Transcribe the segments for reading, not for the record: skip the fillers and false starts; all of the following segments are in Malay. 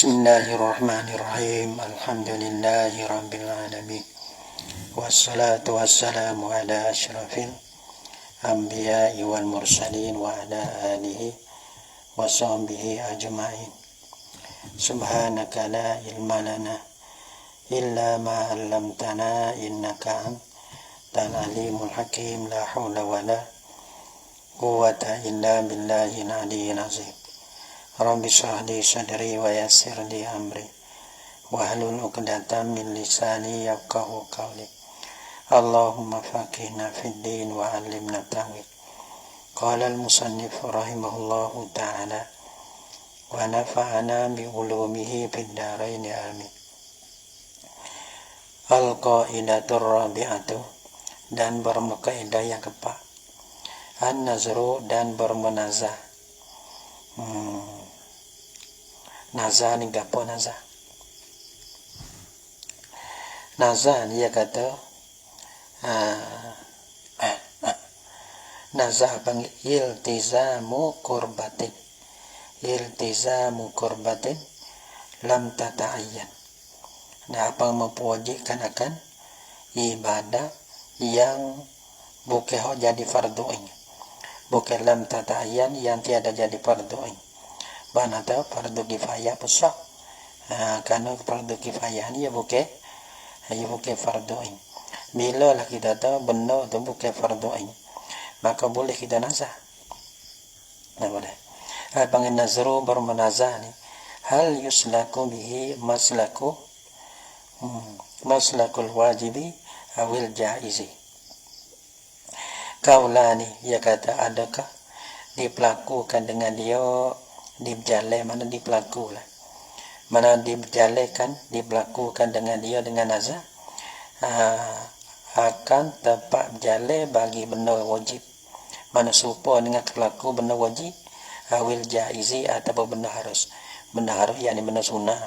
Bismillahirrahmanirrahim. Alhamdulillahi rabbil alamin. Wassalatu wassalamu ala asyrafil anbiya'i wal mursalin wa ala alihi wa sahbihi ajma'in. Subhanaka la ilma lana illa ma 'allamtana innaka antal alimul hakim. La haula wala quwwata illa billahil aliyyil azim. Rabbi shrah li sadri wa yassir li amri wahlul 'uqdatam min lisani yafqahu qawli. Allahumma faqihna fid din wa 'allimna ta'wil. Qala al-musannif rahimahullahu ta'ala wa nafa'ana bi ulumihi fid dharain amin. Al-qaidatur rabi'atu, dan berkaidah yang keempat, an-nazru, dan bermunazah. Nazah ni gapo nazah? Nazah dia kata nazah panggil iltizamu qurbatin. Iltizamu qurbatin lam tata'ayyan. Nah, apa memwajibkan akan ibadah yang bukan jadi fardu ain. Bukan lam tata'ayyan, yang tiada jadi fardu ain. Banata fardu kifayah besar. Karena fardu kifayah ni bukan fardu ain. Bila lah kita tahu benda tu bukan fardu ain, maka boleh kita nazah. Nah, boleh. Panggil nazru bermunazah ni, hal yuslaku bihi maslakul wajibi awil jaizi. Kaulani, ia kata, adakah dipelakukan dengan dia diberjalan, mana dipelakukan, mana diberjalankan, dipelakukan dengan dia dengan nazar, akan tepat berjalan bagi benda wajib, mana serupa dengan pelaku benda wajib, awil jaizi, atau benda harus, yakni benda sunnah.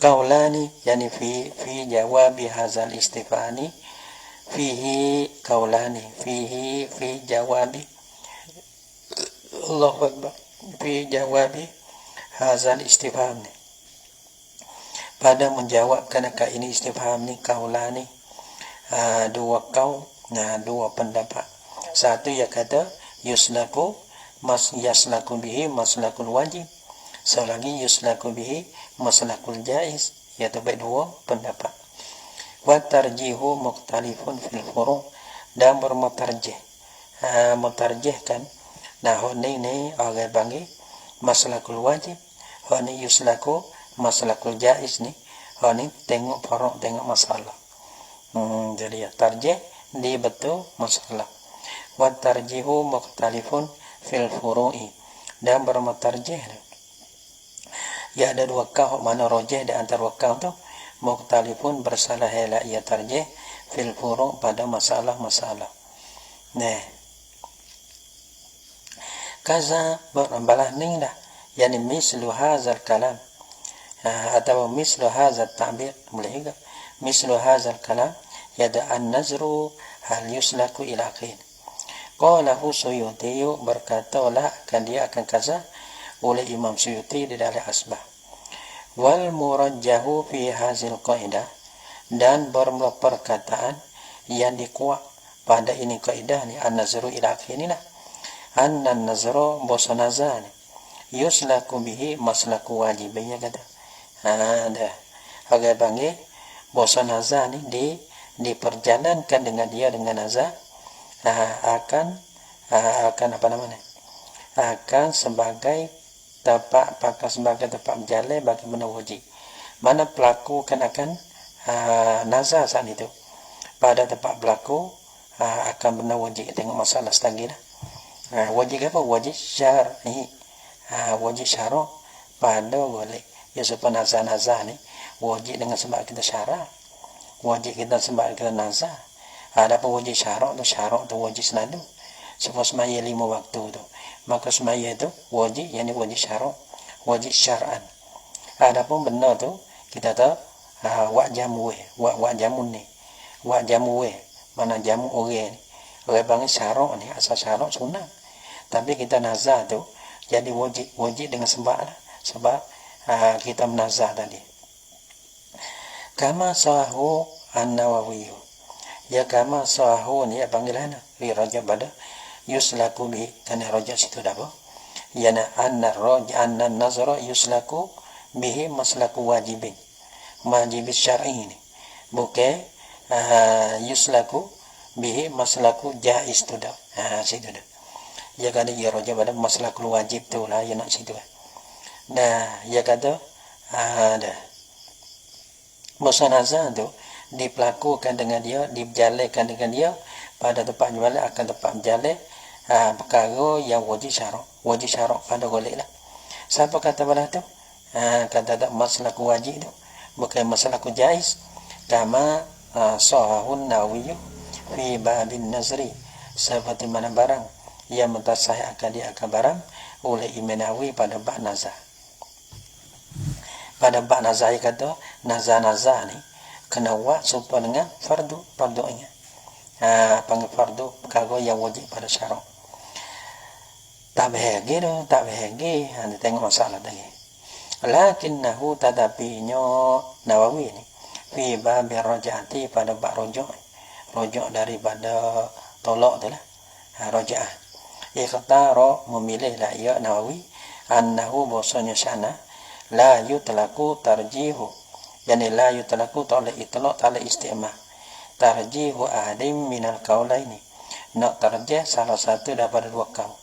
Kaulani, yakni fi jawabi hazal istifani, fihi kaulani, fi jawabi, Allahu Akbar, fi jawabi hazal istifham ni, pada menjawabkan ini istifham ni, kaulani, dua kaul, dua pendapat. Satu ia kata yuslaku bihi maslakul wajib, selagi yuslaku bihi maslakul jaiz, iaitu baik dua pendapat. Wa tarjihu mukhtalifun fil furu', dan bermutarjih, mutarjihkan. Nah, ini orang panggil maslakul wajib, ini yuslaku maslakul jaiz ni, ini tengok furu', tengok masalah. Jadi ya, tarjih di betul masalah. Wa tarjihu mukhtalifun fil furu'i, dan bermutarjih. Ya, ada dua kaul, mana rajih di antara dua kaul tu, mukhtalifun bersalah hela ia tarjih fil furu' pada masalah-masalah. Nah, kaza berambalah ning dah, yani mislu hazal kalam, atau mislu hazal ta'bir, boleh juga mislu hazal kalam, yada an-nazru hal yuslaku ila akhir. Qalahu Suyuti, berkatalah akan dia akan kaza oleh Imam Suyuti di dalam Asbah. Wal murajjahu fi hazil qaidah, dan berperkataan yang dikuat pada ini kaidah ni, an-nazru ila akhir ni lah, anna nazro bosanazan yuslaku bihi maslaku wajibnya kata. Ada agak panggil bosanazan ni diperjalankan dengan dia dengan nazar, akan apa namanya, akan sebagai tempat, pakai sebagai tempat berjalan bagi benda wajib. Mana pelaku akan nazar saat itu pada tempat pelaku akan benda wajib. Tengok masalah setagi dah. Wajib apa? Wajib syar'i. Wajib syara' pada boleh. Ya, supaya nazar-nazar ni wajib dengan sebab kita syara', wajib kita sebab kita nazar. Adapun wajib syara' tu wajib senadu. Sebab semaya 5 waktu tu, maka semaya tu wajib, yani wajib syara', wajib syar'an. Adapun benda tu kita tahu wak jamu jamun ni, wak jamu mana jamu orang ni, orang panggil syara' ni, asal syara' sunnah. Tapi kita nazar tu jadi wajib dengan sebab kita menazah tadi. Kama sahu an-Nawawi, ya kama sahu ni panggilan li raja pada yuslaku bi, karena raja situ dah apa yana anna nazara yuslaku bihi maslaku wajib syar'i ni, bukan yuslaku bihi maslaku jaiz tu dah. Situ dah. Ya kata ya raja pada maslakul wajib tu lah, ya nak situ. Nah, ya kata ada musanazah tu dipelakukan dengan dia, diberjalankan dengan dia pada tempat jualan akan tempat berjalan perkara yang wajib syarak pada golek lah. Siapa kata pada tu? Kata tak maslaku wajib tu, bukan maslaku jaiz. Kama sahahun Nawawi fi babin nazri, seperti mana barang yang mentasahih akan dia akan barang oleh Imam Nawawi pada bab nazah. Pada bab nazah dia kata nazah ni kena buat supaya dengan fardunya. Panggil fardu perkara yang wajib pada syarak. Tak bahagia anda tengok masalah tadi. Lakinnahu tadapinya Nawawi ni fi bab rajaati pada bab rojak daripada tolak tu lah, roja'ah. Ikhtara memilih lah ya Nawawi annahu bahasanya sana la yutlaku tarjihu, yani la yutlaku ta'ala itlaq ta'ala istimah tarjihu ahadim minal qaulaini, nak tarjih salah satu daripada dua kaul.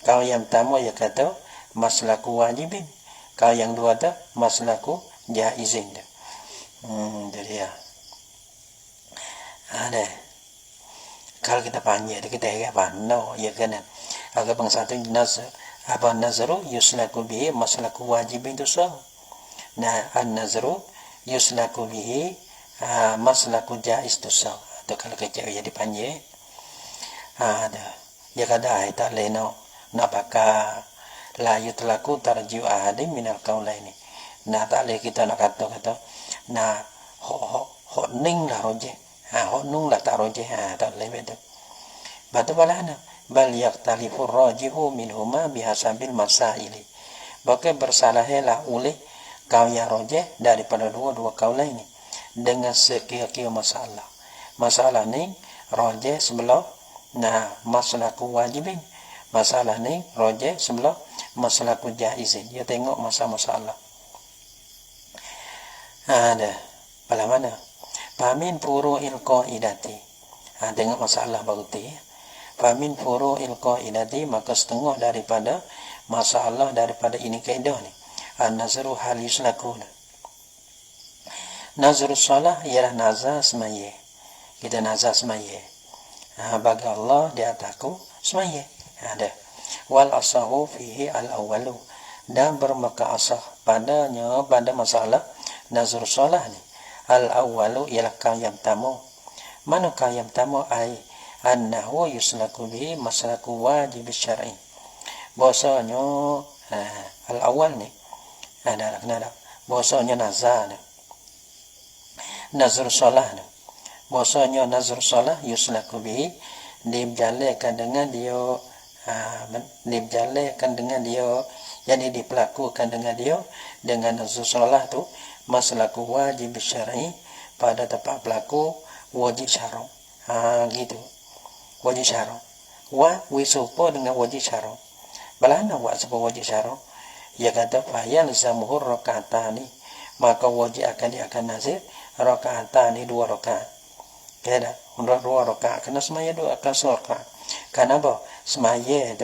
Kaul yang pertama ia kata maslaku wajibin, kaul yang dua tu maslaku jaizin. Jadi ya ada kalau kita panggil kita agak pandau ya kan, agak bangsa tu nazru yuslaku bihi maslaku wajibin tu sah. Nah, an-nazru yuslaku bihi maslaku jaiz tu sah. Atau kalau kecil ya dipanggil ada dia kata tak leno nak pakai la yutlaku tarjiu ahadim minal qaulaini. Nah, tak leh kita nak kata nah hok ning lah rojeh, hok nung lah tak rojeh, tak leh betul. Batu balana bal yaqtalifur rajihu minhuma bihasabil masaili, bahkan bersalahlah oleh kaul yang rojeh daripada dua kaul lain ini dengan sekira-kira masalah ni rojeh sebelah maslaku wajibin, masalah ni rojeh sebelah maslaku jaizin. Dia tengok masalah ada pada mana pamin furu'il qaidati, tengok masalah baru tu ya. Famin furu'il qaidati, maka setengah daripada masalah daripada ini kaedah ni an-nazru hal yuslakuna. Nazru salah ialah nazar semaya, kita nazar semaya bagi Allah di atasku semaya ada. Wal asahu fihi al-awwalu, dan bermaka asah padanya pada masalah nazru salah ni al-awwalu ialah kaul yang pertama. Mana kaul yang pertama? Annahu yuslaku bihi maslaku wajib syar'i, bahasanya al-awwal ni ada bahasanya nazar salah ni, bahasanya nazar salah yuslaku bihi diberjalankan dengan dia yang dipelakukan dengan dia dengan nazar salah tu maslaku wajib syar'i pada tempat pelaku wajib syarak. Gitu wajib syarak wa wisupo dengan wajib syarak. Balana wa sebab wajib syarak ia kata fayal zamuhur rakaatani, maka wajib dia akan nazir rakaatani 2 rakaat. Kena 2 rakaat kena semaya 2 akan rakaat. Kenapa? Semaya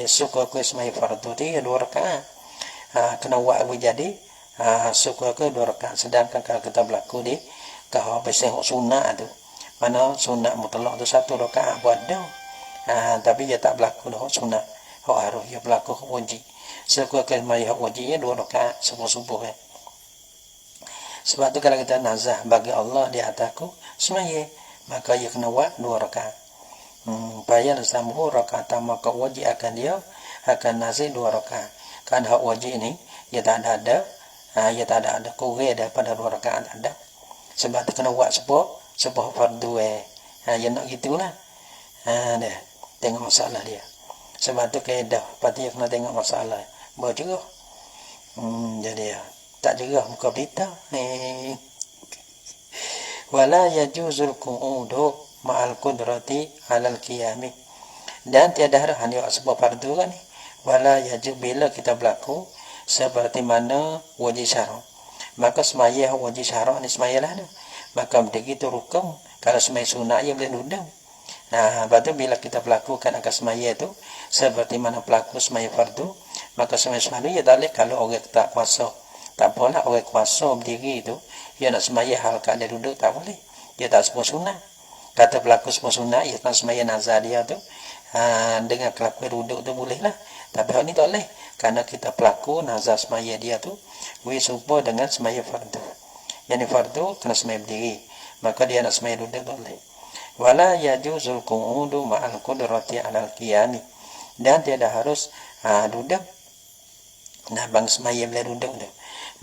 suka ke semaya fardu dia 2 rakaat. Kena wa jadi suka ke 2 rakaat. Sedangkan kalau kita berlaku di kalau pasal sunat tu, mana sunat mutlak tu 1 rakaat buat dah. Tapi dia tak berlaku dah sunat. Hak harus dia berlaku wajib. Suka ke semaya wajibnya 2 rakaat subuh-subuh kan. Sebab tu kalau kita nazah bagi Allah di atasku semaya, maka ia kena buat 2 rakaat. Bayar sambuh rakaat, maka wajib akan dia akan nazih 2 rakaat. Kan hak wajib ni ia tak ada kurang daripada 2 rakaat tak ada. Sebab tu kena buat sebuah fardu yang nak gitulah. Dah tengok masalah dia. Sebab tu kaedah pati kena tengok masalah berjerah. Jadi tak jerah muka berita. Wala yajuzul qu'udu ma'al qudrati 'alal qiyami. Dan tiada harus hanya sebab fardu kan ni. Wala yajuz bila kita berlaku seperti mana wajib syarak. Maka semaya wajib syarak ni semayalah tu. Maka begitu rukun. Kalau semaya sunat ia boleh duduk. Nah, lepas tu bila kita melakukan akan semaya tu seperti mana pelaku semaya fardu, maka semaya fardu ia tak boleh kalau orang tak kuasa. Tak apalah orang kuasa berdiri tu, ia nak semaya hal kat dia duduk tak boleh. Dia tak semua sunat. Kata pelaku semua sunat, ia tak semaya nazar dia tu. Dengan kelakuan duduk tu boleh lah. Tapi hal ni tak boleh. Kerana kita pelaku nazar semaya dia tu, serupa dengan semaya fardu. Yang ni fardu kena semaya berdiri. Maka dia nak semaya duduk tak boleh. Wala yajuzul qu'udu ma'al qudrati 'alal qiyami. Dan tiada harus duduk. Nah, bang semaya boleh duduk tu.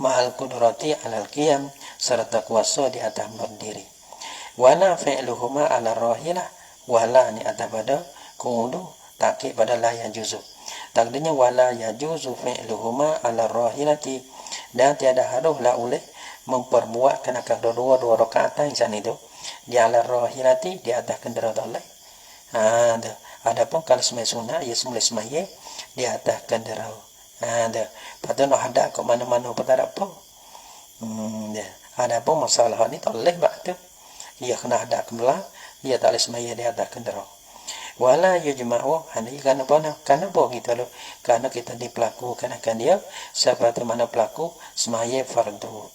Ma'al qudrati 'alal qiyam, serta kuasa di atas berdiri. Wala fi'luhuma 'ala rahilah. Wala ni atas pada qu'udu, takkid pada la yajuzu. Takdirnya wala yajuzu fi'luhuma 'ala rahilati. Dan tiada haruslah oleh memperbuatkan akan dua rakaat insan itu di ala rahilati, di atas kenderaan Allah. Adapun kalau semai sunat ia semula semaya di atas kenderaan. Patut nak hadap ke mana-mana pun tak ada apa. Adapun masalah ni tak boleh bak tu. Dia kena hadap ke belah, dia tak boleh semaya di atas kenderaan. Wala yujma'u, ini kerana apa? Kerana apa kita lu? Kerana kita dipelakukan akan dia seperti mana pelaku semaya fardu.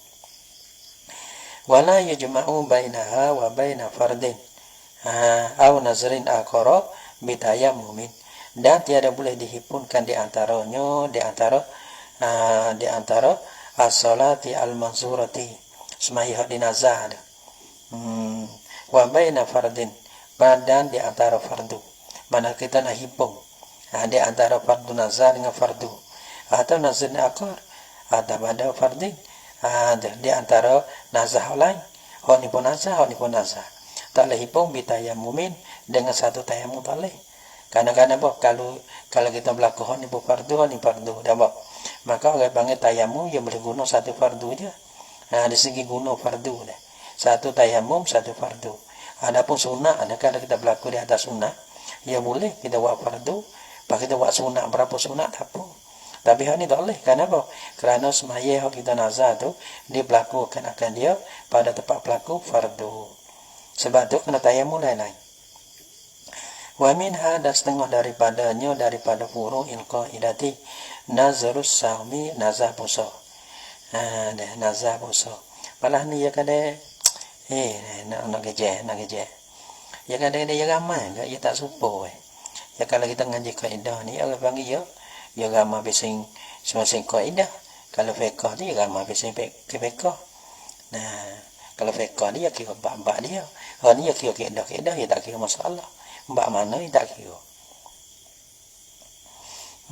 Wala yujma'u bainaha wa baina fardin au nazrin akhara bitayammumin. Dan tiada boleh dihimpunkan di antaranya di antara as-salati al-manzurati semaya di nazar wa baina fardin, dan di antara fardu. Mana kita nak himpun di antara fardu nazar dengan fardu, atau nazrin akhar atau pada fardin, di antara nazah lain. Hak ni pun nazah, hak ni pun nazah. Tak boleh himpun bitayammumin dengan satu tayamum tak boleh. Kadang-kadang apa? Kalau kita berlaku hak ni pun fardu, hak ni fardu. Dah apa? Maka orang panggil tayamum, dia boleh guna satu fardu je. Dari segi guna fardu dah. Satu tayamum, satu fardu. Adapun sunat, kalau kita berlaku di atas sunat, ya boleh kita buat fardu, lepas kita buat sunat, berapa sunat tak apa. Tapi hal ni tak boleh. Kenapa? Kerana semaya kita nazar tu dia berlakukan akan dia pada tempat berlaku fardu. Sebab tu kena tayamum lain-lain. Wa minha, dan setengah daripadanya daripada furu'il qaidati nazarus sahmi, nazar puasa. Nazar puasa. Palah ni ya kada nak kerja. Ya kada dia ramai, dia tak supo. Ya kalau kita ngaji kaidah ni Allah panggil ya ramai bising semasa kaidah. Kalau fiqh dia ramai bising fiqh. Nah, kalau fiqh dia kira bab dia. Hal ni kira kaidah dia tak kira masalah. Bab mana dia tak kira.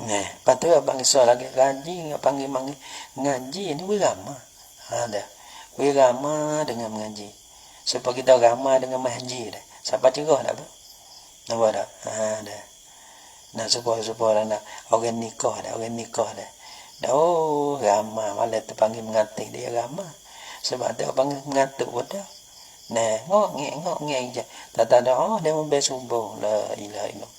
Nah, patut abang iso lagi ngaji, panggil ngaji ni wirama. Dah. Wirama dengan mengaji. Supaya kita ramai dengan mengaji dah. Siapa cerah dah tu? Nampak tak? Dah. Nah, supaya nak orang nikah dah. Dah, ramai. Malah tu panggil mengatik dia ramai. Sebab tu panggil mengatuk pun dah. Nah, ngok-ngek je. Tak ada, dia membeli subuh. La ilaha illallah.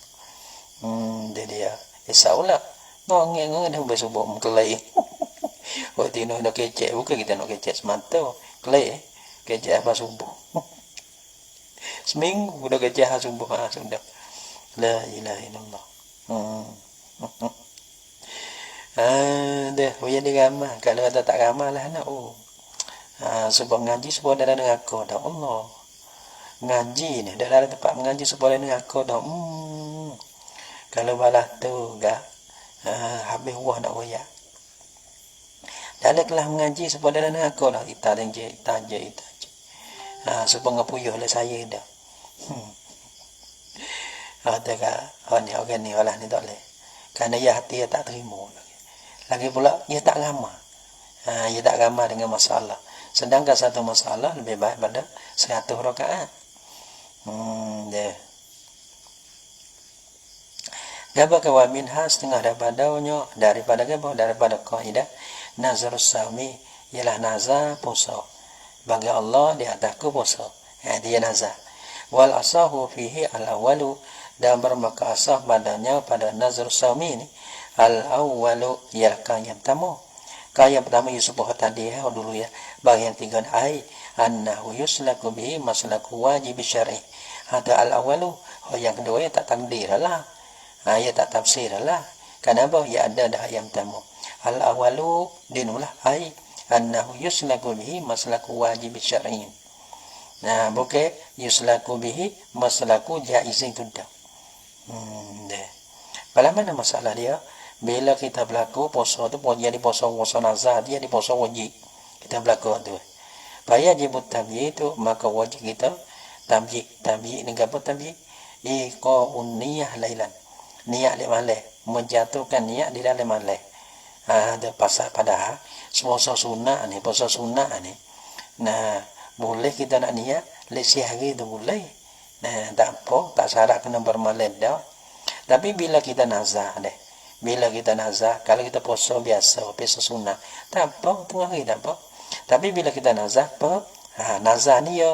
Dia. Isaulah. Ngok-ngek dia membeli subuh. Kelai. Waktu ini nak kecek. Bukan kita nak kecek semata. Kelai. Kecek apa subuh. Seminggu dah kecek subuh. Sudah. La ilaha illallah. Dah. Dia ramah. Kalau kata tak ramah lah nak. Sebab ngaji sebab ada neraka dah. Allah. Ngaji ni. Dah ada tempat mengaji sebab ada neraka dah. Kalau balas tu gak. Habis wah nak royak. Dah ada kelas mengaji sebab ada neraka dah. Ita je. Sebab ngapuyuh lah saya dah. Ni orang ni walah ni tak boleh. Kerana ya hati dia tak terima. Lagi pula dia tak ramah. Dia tak ramah dengan masalah. Sedangkan satu masalah lebih baik pada 100 rakaat. Dia. Gabah wa minha setengah daripada gabah daripada kaidah nazarus sami ialah nazar puasa. Bagi Allah di atasku puasa. Dia nazar. Wal asahu fihi al-awwalu dan bermaka asah padanya pada nazarus sami ini al-awwalu ialah yang pertama. Yang pertama Yusuf tadi dulu ya. Bagi yang tiga ai annahu yuslaku bihi maslaku wajib syar'i. Ada al-awwalu yang kedua tak takdir lah. Ya tak tafsir lah. Kenapa? Ya ada dah yang pertama. Al-awalu dinulah ai annahu yuslaku bihi maslaku wajib syar'i. Nah, bukan yuslaku bihi maslaku jaizin tuddah. Pada mana masalah dia? Bila kita berlaku puasa tu jadi puasa nazar, dia di puasa wajib. Kita berlaku tu. Payah jibut tabi itu maka wajib kita tabi ni apa tabi? Iqa'un niyah lailan. Niat di malam, menjatuhkan niat di dalam malam. Ada pasal padahal puasa sunnah ni, puasa sunnah ni. Nah, boleh kita nak niat lesi hari tu boleh. Nah, tak apa, tak syarat kena bermalam dah. Tapi bila kita nazar deh. Bila kita nazar, kalau kita puasa biasa sunnah, tak apa, tengah hari tak apa. Tapi bila kita nazar apa? Nazar ni ya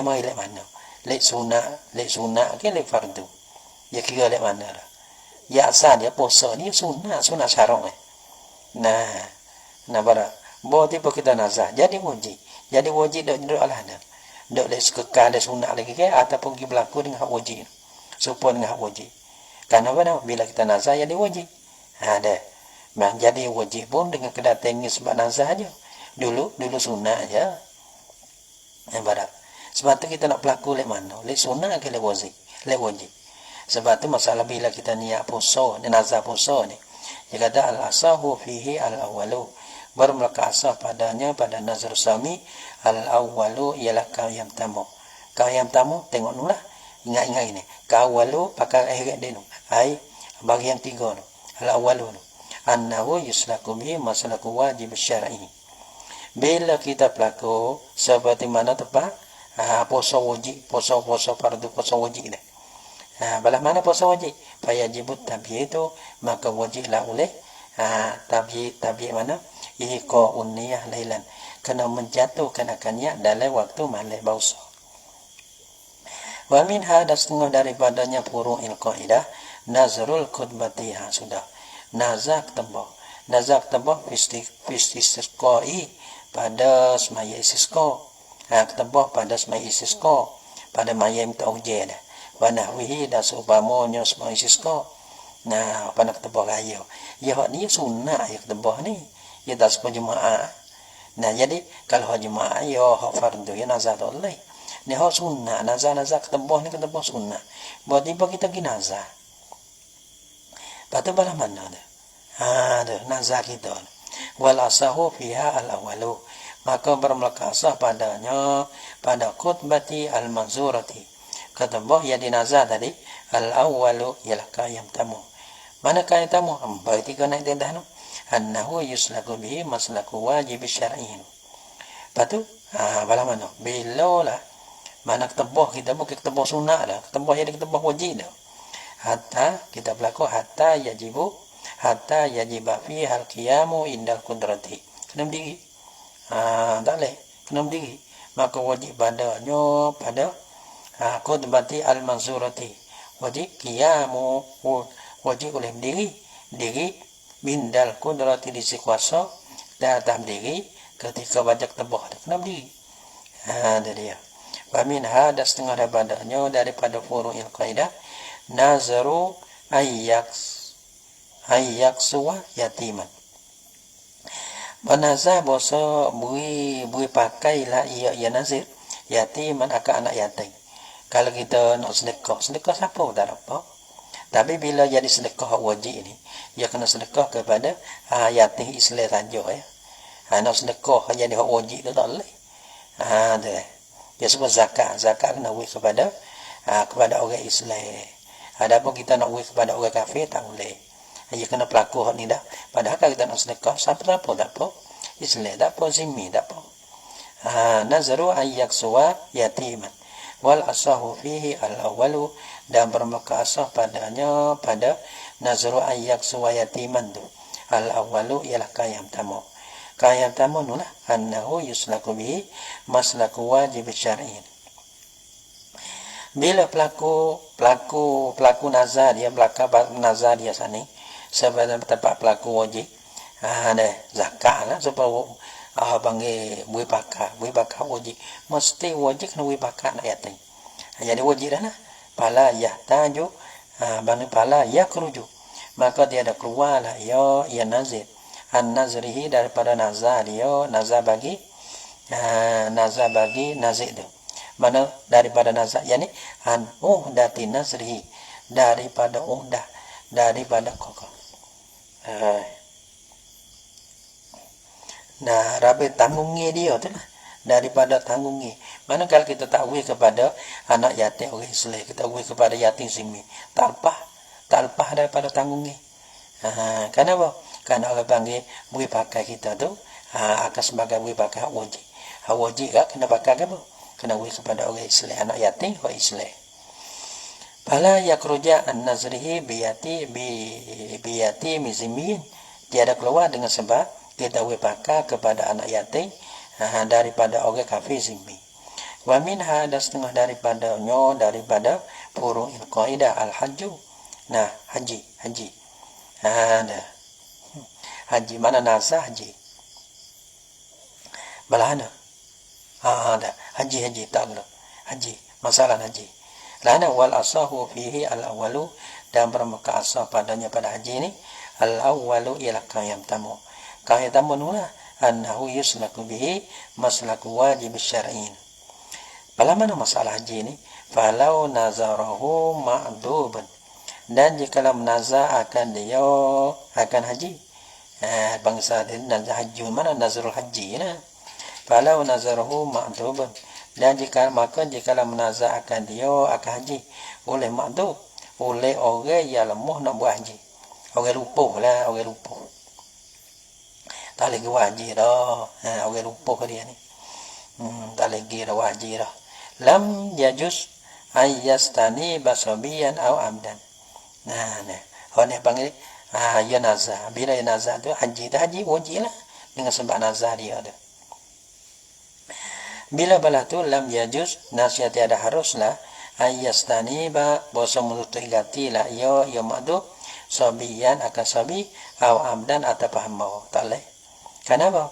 mai lek mana? Lek sunnah ke lek fardu. Ya kira lek mana lah. Ya asal dia puasa ni sunnah syarong Nah bara bo tiba kita nazar jadi wajib dak Allah dah dak lek sekekal dak sunnah lagi ke ataupun pergi berlaku dengan hak wajib supaya dengan hak wajib karena apa bila kita nazar jadi wajib dah memang jadi wajib pun dengan kedatangan sebab nazar aja dulu sunnah aja bara sebab tu kita nak berlaku lek mana lek sunnah ke lek wajib sebab tu masalah bila kita niat puasa ni nazar puasa ni dia kata al-asahu fihi al-awwalu bermulaka asah padanya pada nazar sami al-awwalu ialah yang pertama tengok nulah ingat ini kawalu pakai ayat dia nu ai bagi yang tiga tu al-awwalu annahu yuslaku bihi maslaku wajib syar'i bila kita berlaku seperti mana tepat puasa wajib puasa fardu puasa wajib dah. Balah mana puasa wajib? Fayajibut tabi itu maka wajiblah oleh tabi mana? Iqa'un niyah lailan. Kena menjatuhkan akannya dalam waktu malam puasa. Wa min hada setengah daripadanya furu'il qaidah nazrul khutbati sudah. Nazar ketembah istisqai pada semaya istisqa. Ketembah pada semaya istisqa pada mayam tauhid dah. Wa nahwihi dan seumpamanya semua istisqa. Nah, apa nak ketebah raya. Ya hak ni sunnah ya ketebah ni. Ya tak semua jemaah. Nah, jadi kalau hak jemaah ya hak fardu ya nazar tak boleh. Ni hak sunnah, nazar ketebah ni ketebah sunnah. Buat tiba kita pergi nazar. Patut bala mana dah? Dah nazar kita. Wal asahu fiha al-awwalu. Maka bermelakasah padanya pada khutbati al-manzurati. Kata bah yang dinazar tadi al-awwalu ialah yang pertama. Mana yang pertama? Berarti kau naik tendah tu. Annahu yuslaku bihi maslaku wajib syar'i. Patu bala mana? Bila lah mana ketebah kita bukan ketebah sunnah dah. Ketebah jadi ketebah wajib dah. Hatta kita berlaku hatta yajiba fi al-qiyamu indal qudrati. Kena berdiri. Tak leh. Kena berdiri. Maka wajib padanya pada khutbati al-manzurati wajib qiyamu wajib oleh diri bindal kudrati di kuasa datang diri ketika baca ketebah kena berdiri ada dia wa min hada setengah daripada furu'il qaidah nazaru ayyaksuwa yatiman Banazah bosa beri pakailah ia nazir yatiman akan anak yatim. Kalau kita nak sedekah siapa tak apa. Tapi bila jadi sedekah wajib ni, dia kena sedekah kepada yatim Islam saja ya. Nak sedekah jadi hak wajib tu tak boleh. Dia sebut zakat kena beri kepada orang Islam. Adapun kita nak beri kepada orang kafir tak boleh. Dia kena pelaku hak ni dah. Padahal kalau kita nak sedekah siapa tak apa. Islam tak apa, zimmi tak apa. Nazaru ayyak suwa yatiman. Wal asahu fihi al-awwalu dan bermuka asah padanya pada nazru ayyak suwayatiman tu. Al-awwalu ialah kayam tamu. Kayam tamu nulah annahu yuslaku bihi maslaku wajib syar'i. Bila pelaku nazar dia, nazar dia sana sebenarnya tempat pelaku wajib ada zakat lah supaya panggil bui bakar wajib mesti wajib kena bui bakar nak yatim. Jadi wajib dah lah pala yahtaju bani pala yakruju, maka dia ada keluar lah ya nazir an nazrihi daripada nazar dia, nazar bagi nazir tu. Mana daripada nazar, yani an uhdati nazrihi, daripada uhdah, daripada kokoh. Nah, rabi tanggungnya dia tu lah, daripada tanggungnya. Mana kalau kita takwil kepada anak yatim orang Islam, kita takwil kepada yatim simi, talpah daripada tanggungnya. Kenapa? Karena orang panggil bui pakai kita tu akan sebagai bui pakai wajib. Wajib kan kena pakai apa? Kena bui kepada orang Islam, anak yatim orang Islam. Fala yakruja an nazrihi biyati mizimin, tiada keluar dengan sebab kita bui pakai kepada anak yatim daripada orang kafir zimmi. Wa minha ada setengah daripada furu'il qaidah al-hajju. Nah, haji. Ada. Haji mana nazar haji. Balana. Ada. Haji tak ada. Haji, masalah haji. Lana wal asahu fihi al-awwalu, dan bermuka asah padanya pada haji ni al-awwalu ialah kayam tamu. Kayam tamu nulah annahu yuslaku bihi maslaku wajib syar'in. Pada mana masalah haji ni? Falau nazarahu ma'duban, dan jikalau menazar akan dia akan haji, bangsa dia nazar haji, mana nazarul haji lah. Falau nazarahu ma'duban, dan jikalau menazar akan dia akan haji oleh ma'dub, oleh orang yang lemah nak buat haji, orang lupa tak lagi wajib dah, orang lupa dia ni, tak lagi dah wajib dah. Lam yajuz ayyastani basabiyan aw amdan. Nah, orang panggil ya nazar. Bila ya nazar tu haji wajib lah dengan sebab nazar dia tu. Bila bala tu lam yajuz, nasihat tiada haruslah ayyastani ba bosa menutup gati lah ya ma'du sabiyan akan sabi aw amdan atau paham mau tak leh. Kenapa?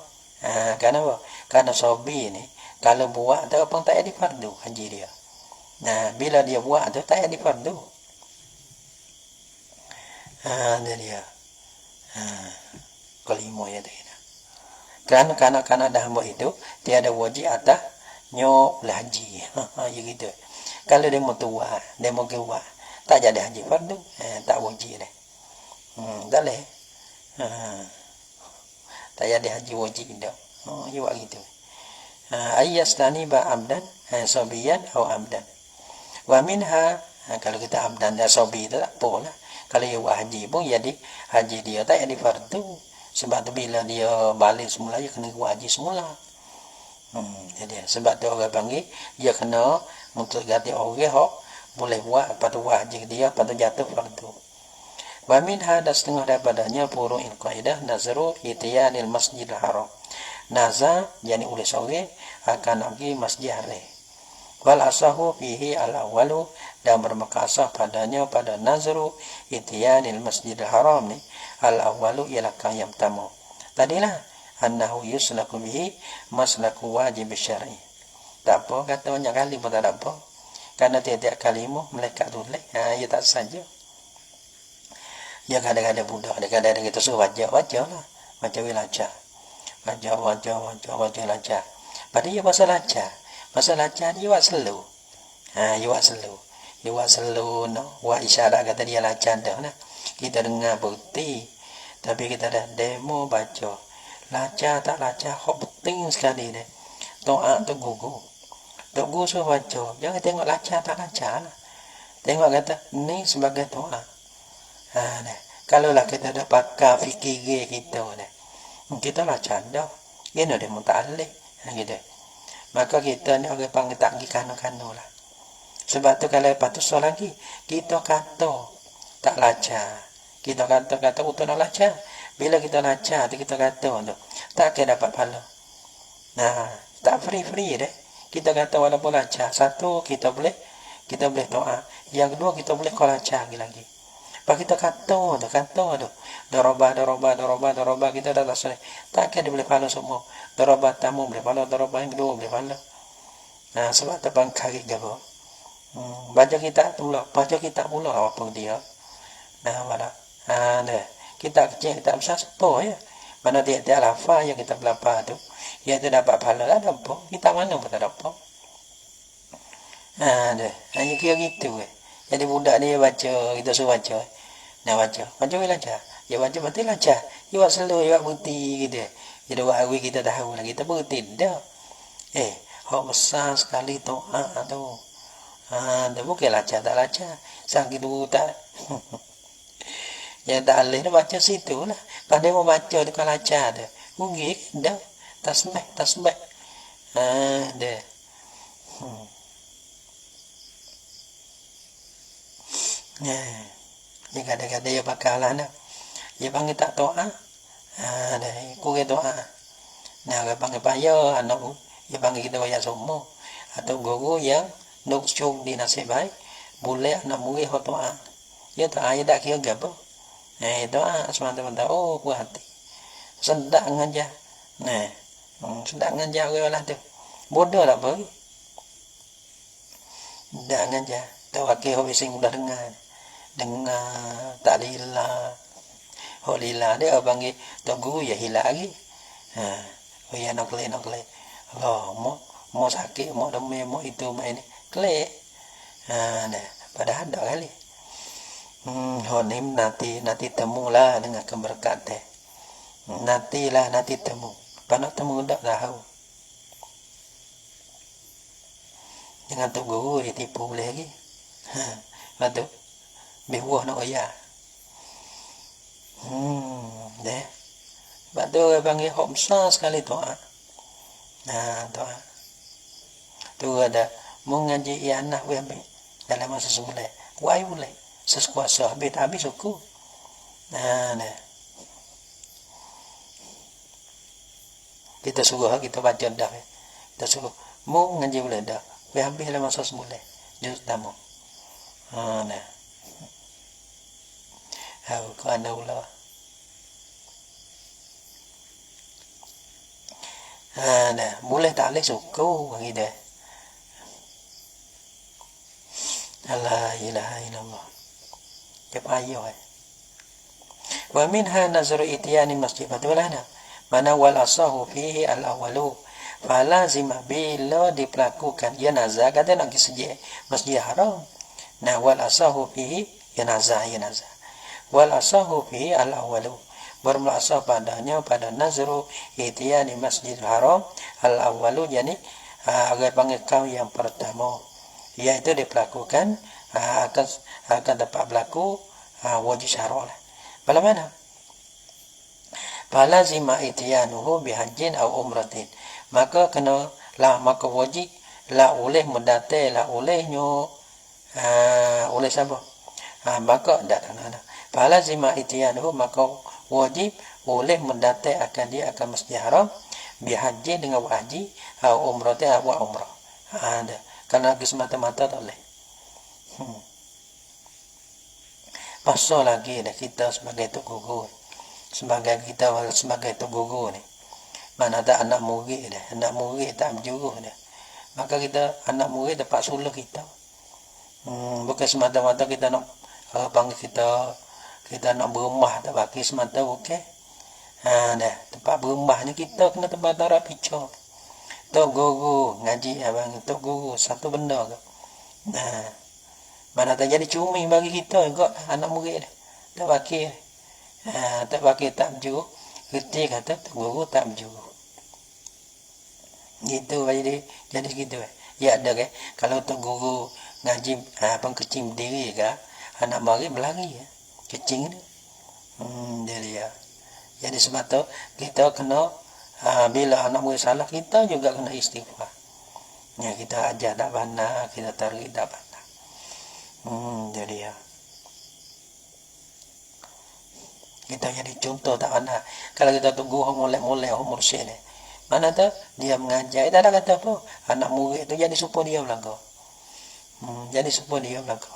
Karena sabi ni kalau buat tu apa tak ada fardu haji dia. Nah, bila dia buat tu tak ada fardu. Ini dia. Kelima ya dia. Karena dah buat itu tiada wajib atas nyok lah haji. Ya gitu. Kalau dia mau tua, dia mau keluar, tak jadi haji fardu, tak wajib dah. Tak leh. Tak jadi haji wajib dah. Ya buat gitu. Ayyastani ba amdan sabiyan atau amdan. Wa minha, kalau kita amdan dan sabi itu tak apa lah. Kalau dia buat haji pun jadi haji dia tak jadi fardu. Sebab tu bila dia balik semula dia kena buat haji semula. Jadi sebab tu orang panggil dia kena untuk ganti orang hok boleh buat pada buat haji dia pada jatuh fardu. Wa minha ada setengah daripadanya furu'il qaidah nazru itiyanil masjidil haram. Nazar yani oleh seorang akan pergi masjid haram. Wal asahu fihi al-awwalu, dan bermaka asah padanya pada nazru itiyanil masjidil haram ni al-awwalu ialah kayam tamu. Tadilah annahu yuslaku bihi maslaku wajib syar'i. Tak apa kata banyak kali pun tak apa. Karena tiap-tiap kalimah melekat tulis. Ya tak saja. Ya kadang-kadang budak, kadang-kadang kita suruh baca lah. Baca wilaca. Wajah lancar. Pada dia masa lancar dia buat slow. Dia buat slow no. Buat isyarat kata dia lancar dah nah. Kita dengar bukti. Tapi kita dah demo baca. Lancar tak lancar, hok penting sekali deh. Doa tu gugu. Tok guru suruh baca. Jangan tengok lancar tak lancar lah. Tengok kata ni sebagai doa. Kalau lah kita dah pakai fikir kita dah. Kita lah canda. Gini dia muta'alih. Gitu. Maka kita ni orang panggil tak pergi kano-kano lah. Sebab tu kalau lepas tu soal lagi, kita kata tak lancar. Kita kata betul nak lancar. Bila kita lancar tu kita kata tu, tak akan dapat pahala. Nah, tak free deh. Kita kata walaupun lancar, satu kita boleh doa. Yang kedua kita boleh kau lancar lagi. Lepas kita kata tu. Darabah kita dah selesai. Tak akan dia boleh pahala semua. Darabah tamu boleh pahala, darabah yang kedua boleh pahala. Nah, sebab tu bangkari gapo. Baca kitab pula apa dia. Nah, mana? Deh. Kita kecil kita besar apa ya. Mana dia lafaz yang kita belapa tu. Ya tu dapat pahala lah apa. Kita mana pun tak dapat. Deh. Hanya kira gitu Jadi budak dia baca, kita suruh baca. Nah, baca lancar. Dia baca betul lancar. Dia buat slow, dia buat putih gitu. Jadi buat hari kita tahu lah. Kita putih dah. Hak besar sekali doa tu. Dia bukan lancar, tak lancar. Sakit tu tak. Yang tak boleh dia baca situ lah. Pada mau baca dia kalau lancar dia. Rugi dah. Tasbih. Dia. Dia kadang-kadang dia bakalan dah. Dia panggil tak doa. Dah. Kurang doa. Nah, dia panggil payah anak. Dia panggil kita bayar semua. Atau guru yang nak cung di nasib baik. Boleh anak murid hak doa. Dia tak ayat tak kira apa. Doa semata-mata. Oh, puas hati. Sedap ngajar. Sedap ngajar orang lah tu. Bodoh tak pergi. Sedap ngajar. Tak wakil hobi sing udah dengar tak lila. Lila dia panggil tok guru ya hilang lagi. Ya nak le. Allah, mau sakit, mau demam, mau itu, mau ini. Kle. Padahal ada kali. Honim nanti temulah dengan keberkat teh. Nanti temu. Panak temu tak tahu. Dengan tu guru dia tipu boleh lagi. Betul. Bihuah nak ayah. Deh. Sebab tu dia panggil hak besar sekali doa. Doa. Tu ada mengaji anak ambil dalam masa sebulan. Wai boleh. Seskuasa habis suku. Kita suruh kita baca dah. Kita suruh mau ngaji boleh dah. Habis dalam masa sebulan. Juz tamu. Kau anda ulah. Boleh tak boleh suku bagi dia. La ilaha illallah. Dia payah. Wa minha nazru itiyani masjid. Betul lah. Mana wal asahu fihi al-awalu. Falazima bila diperlakukan jenazah kata nak pergi masjid haram. Wal asahu fihi jenazah. Wal asahu fihi al-awalu. Bermula asah padanya pada nazru itiyani masjidil haram al-awalu, yani agak panggil kau yang pertama, iaitu diperlakukan akan dapat berlaku wajib syara' lah. Bagaimana? Falazima itiyanuhu bihajjin au umratin. Maka kena lah, maka wajib lah oleh mendatang lah olehnya oleh siapa? Maka tak ada. Falazima itiyanuhu, maka wajib oleh mendatang akan dia akan masjid haram bihaji dengan haji atau umrah atau umrah. Ada. Karena semata-mata tak boleh. Pasal lagi dah kita sebagai tok guru. Sebagai tok guru ni. Mana ada anak murid dah. Anak murid tak berjuruh dah. Maka kita anak murid dapat suluh kita. Bukan semata-mata kita nak panggil kita nak berumah tak bagi semata okey. Dah tempat berumahnya kita kena tempat darah picok. Tok guru ngaji abang tok guru satu benda ke. Mana tak jadi cumi bagi kita juga anak murid dah. Tak bagi. Tak bagi tak berjuru. Kerti kata tok guru tak berjuru. Gitu jadi gitu. Ya ada ke kalau tok guru ngaji kecil berdiri ke anak murid berlari ya. Kecing ni. Dia. Jadi sebab tu kita kena bila anak murid salah kita juga kena istighfar. Ya kita ajar tak benar, kita tarik tak benar. Jadi ya. Kita jadi contoh tak mana. Kalau kita tunggu molek-molek mursyid ni. Mana tu dia mengajar. Kita ada kata apa? Anak murid tu jadi supaya dia belaka. Jadi supaya dia belaka.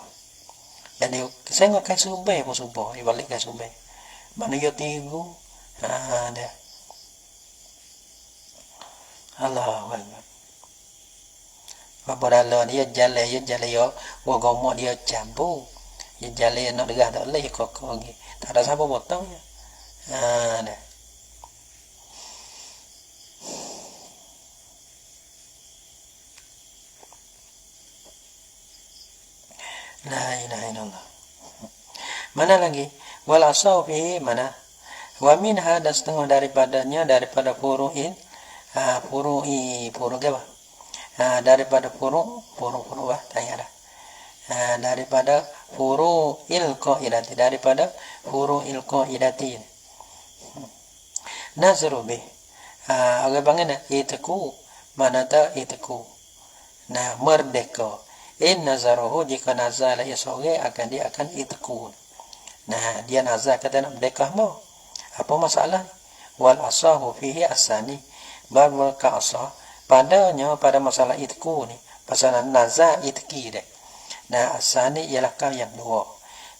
Jadi saya ngakai subay pun supaya. Dia balik ke subay. Mana dia tigu. Dia. Allah Akbar. Apa dah dia jalan yo. Wagomok dia campur. Dia jalan nak degah tak boleh kok lagi. Tak ada siapa potong ya. Dah. La ilaha illallah. Mana lagi? Wal asau fihi mana? Wa min hada setengah daripadanya daripada furu'in. Furu' apa? Daripada furu' tanya dah. Daripada furu'il qaidati, daripada furu'il qaidati. Nazru bih. Orang panggil itiku. Mana tak itiku? Nah, merdeka. In nazaruhu, jika nazar ia sore akan dia akan itiku. Nah, dia nazar kata nak merdeka mau. Apa masalah? Wal asahu fihi asani. Bermaka asah padanya pada masalah itiku ni. Pasal nazar itiki dia. Nah, asani ialah kau yang dua.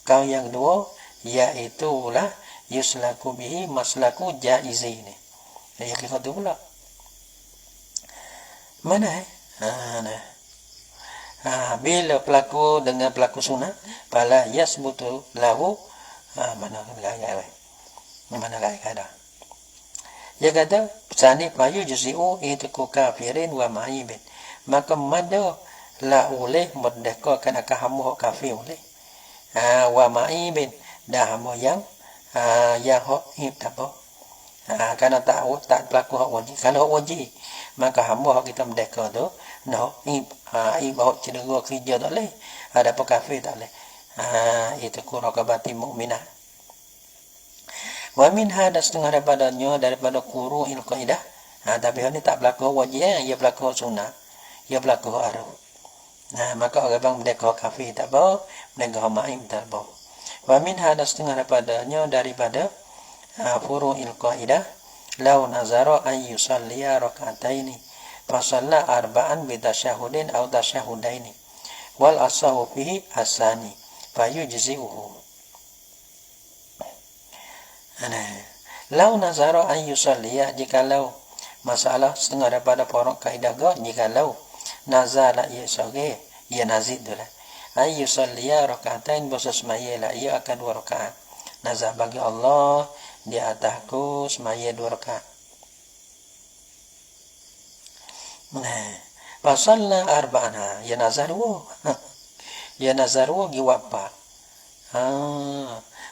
Kau yang dua iaitulah yuslaku bihi maslaku jaizi ni. Ya kita tu pula. Mana nah. Bila pelaku dengan pelaku sunat, pala yasbutu lahu mana lagi ada. Dia kata sani payu juzi'u itiku kafirin wa ma'ibin. Maka mada la oleh merdekakan akan hamba kafir oleh. Wa ma'ibin dah hamba yang hak itabo. Kerana tak berlaku hak wajib. Kalau hak wajib, maka hamba hak kita merdeka tu no hak cenderung kerja tak boleh. Ada apa kafir tak boleh. Itu kuraqabati mukminah. Wa min hada setengah daripada quru'il qaidah. Tapi ini tak berlaku wajib, ia berlaku sunnah. Ia berlaku arab. Nah, maka orang bang merdeka kafir tak apa, merdeka ma'im tak apa. Wa min hada setengah daripada furu'il qaidah law nazara an yusalliya rak'ataini fa shalla arba'an bi tasyahudin aw tasyahudaini wal asahu fihi asani fa yujzi'uhu. Law nazara an yusalliya, jikalau masalah setengah daripada porok kaidah go, jikalau nazala ia sore ia nazid itulah an yusalliya rak'atain bosasmaya ia akan 2 rakaat nazar bagi Allah di atasku semaya 2 rakaat. Pasalla arba'ana ya nazarwo. Ya nazarwo giwapa.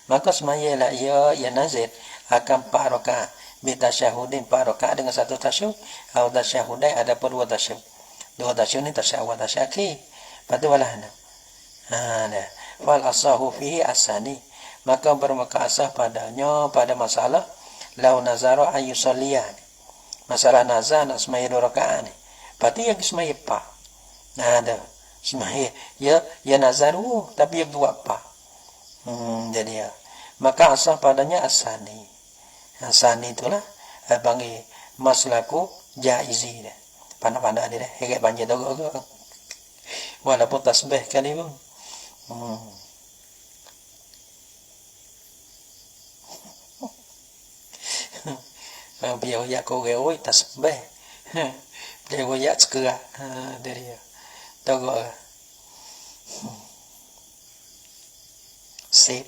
Maka semaya lah ya nazir akan 4 rakaat. Bi tasyahudin 4 rakaat dengan 1 tasyahud. Atau tasyahudai ada pun 2 tasyahud. 2 tasyahud ni tasyahud tasyaki. Patu walahna. Fal asahu fihi asani. Maka bermaka asah padanya pada masalah lau nazara ayyusalliya. Masalah nazar nak semaya 2 rakaat ni. Berarti yang semaya apa? Ada semaya ya nazaru tapi yang buat apa? Jadi ya. Maka asah padanya asani. Asani itulah panggil maslaku jaizi dia. Pandai-pandai dia. Hebat banjir tu. Walaupun tasbih kali pun. Biar ya kau oi tasbih. Dia goyak sekerah dari dia. Tahu ke? Sip.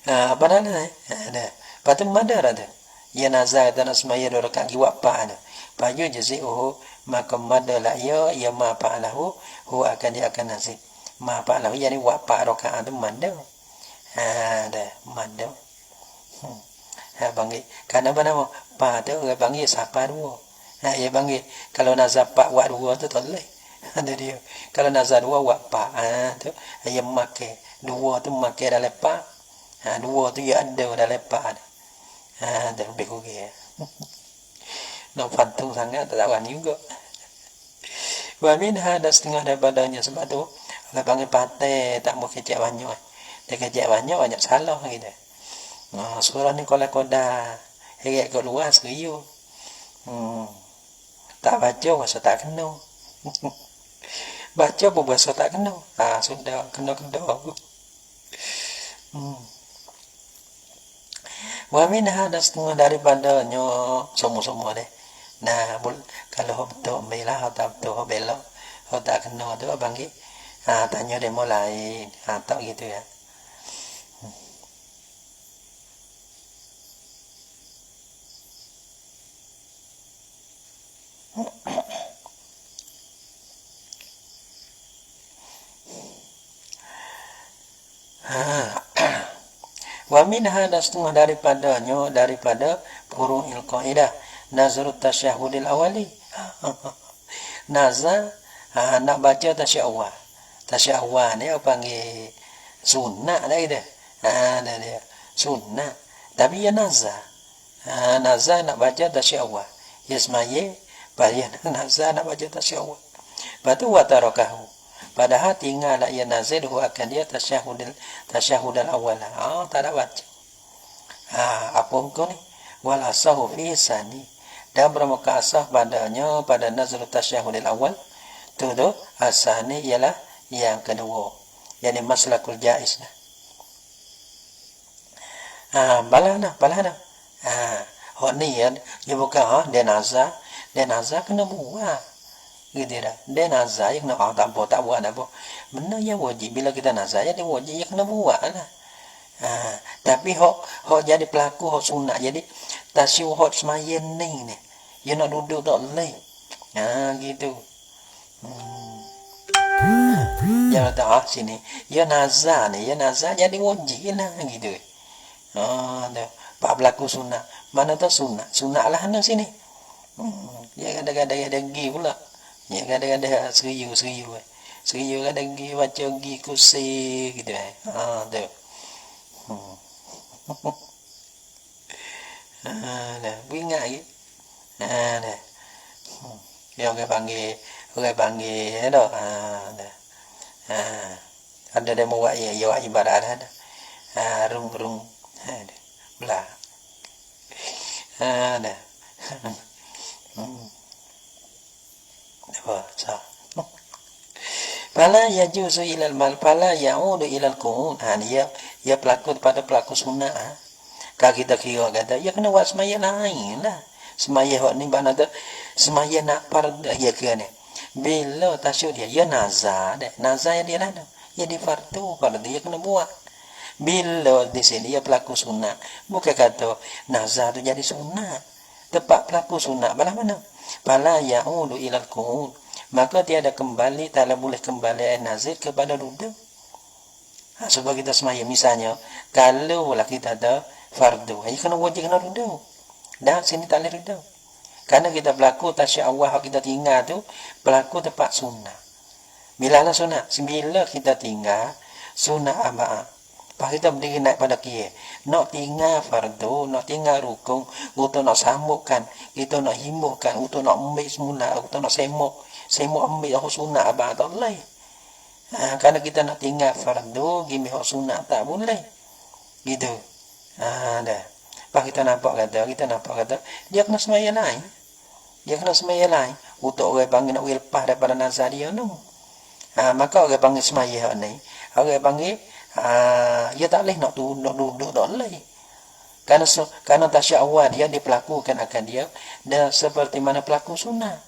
Apa nama? Ada. Patut madar ada. Ya nazar dan asmaya 2 rakaat giwap pa ada. Payu jazi'uhu maka madalah ya ma fa'alahu huwa akan dia akan nasib. Ma fa'alahu yani wa pa rakaat tu madar. Ada madar. Panggil kerana apa nama pa tu orang panggil siapa dua. Ia panggil kalau nazar pa wa dua tu tak boleh. Ada dia kalau nazar dua wa pa tu ia makai dua tu makai dalam pa. Dua tu ia ada dalam pa. Dan lebih kurang. Nak fantung sangat tak tahu juga. Wa min hada setengah daripadanya sebab tu Lah panggil patai tak mau kecek banyak. Dia kecek banyak salah gitu. Surah ni kalau koda heret kat luar serius. Tak baca bahasa tak kena. Baca pun bahasa tak kena. Sudah kena-kena. Wa minha dan setengah daripadanya semua-semua deh. Nah, kalau betul ambillah atau betul belok, kalau tak kena tu panggil tanya demo lain. Tak gitu ya. Wa minha dan setengah daripada furu'il qaidah nazrut tasyahudil awali. Nazar nak baca tasyahud. Tasyahud ni panggil sunnah dah gitu. Dia sunnah. Tapi ya nazar. Nazar nak baca tasyahud. Ya semaye, bayar nazar nak baca tasyahud. Batu wa tarakahu. Padahal tinggal ia nazil akan dia tasyahudal awal. Tak ada baca. Apa hukum ni? Wal asahu fi sani. Dan bermuka asah padanya pada nazil tasyahudal awal. Tu asani ialah yang kedua. Yani maslakul jaiz. Balana. Hak ni dia bukan dia nazar kena buat. Gitu dah. Dia nazar yang nak tak buat apa. Benda yang wajib bila kita nazar dia wajib yang kena buat lah. Tapi hok jadi pelaku hok sunat jadi tasyuh hok semayan ni. Dia nak duduk tak boleh. Gitu. Jangan tak sini. Ya nazar jadi wajib lah gitu. Pak pelaku sunat. Mana tu sunat? Sunat lah nak sini. Dia kadang-kadang ada gi pula. Ya kadang-kadang serius. Serius kadang gi baca gi kursi gitu. Tu. Dah, ingat lagi. Dah. Dia orang panggil dah. Ada demo buat ya ibarat ada. Rung. Belah. Dah. Apa? Fala yajuzu ilal mal fala ya'udu ilal qun. Dia pelaku pada pelaku sunnah. Kalau kita kira kata ya kena buat semaya lain lah. Semaya hak ni mana tu? Semaya nak fardu ya ke ni. Bila tasyud dia nazar dah. Nazar dia lah tu. Ya di fardu dia kena buat. Bila di sini dia pelaku sunnah. Bukan kata nazar tu jadi sunnah. Tepat pelaku sunnah belah mana? Fala ya'udu ilal qun. Maka tiada kembali, tak boleh kembali nazir kepada duduk. Sebab kita semaya misalnya, kalau lah kita ada fardu, ia kena wajib kena duduk. Dah sini tak boleh duduk. Karena kita berlaku tasyawah kita tinggal tu, berlaku tepat sunnah. Bila lah sunnah? Bila kita tinggal, sunnah aba'ah. Lepas kita berdiri naik pada kia. Nak tinggal fardu, nak tinggal rukun, kita nak sambungkan, kita nak himbaukan, kita nak ambil semula, kita nak semok ambil hak sunat abang tak boleh. Kerana kita nak tinggal fardu, gimi hak sunat tak boleh. Gitu. Dah. Lepas kita nampak kata, dia kena semaya lain. Untuk orang panggil nak lepas daripada nazar dia tu. Maka orang panggil semaya hak ni. Orang panggil, dia tak boleh nak duduk tak boleh. Kerana tasyawah dia diperlakukan akan dia dan seperti mana pelaku sunnah.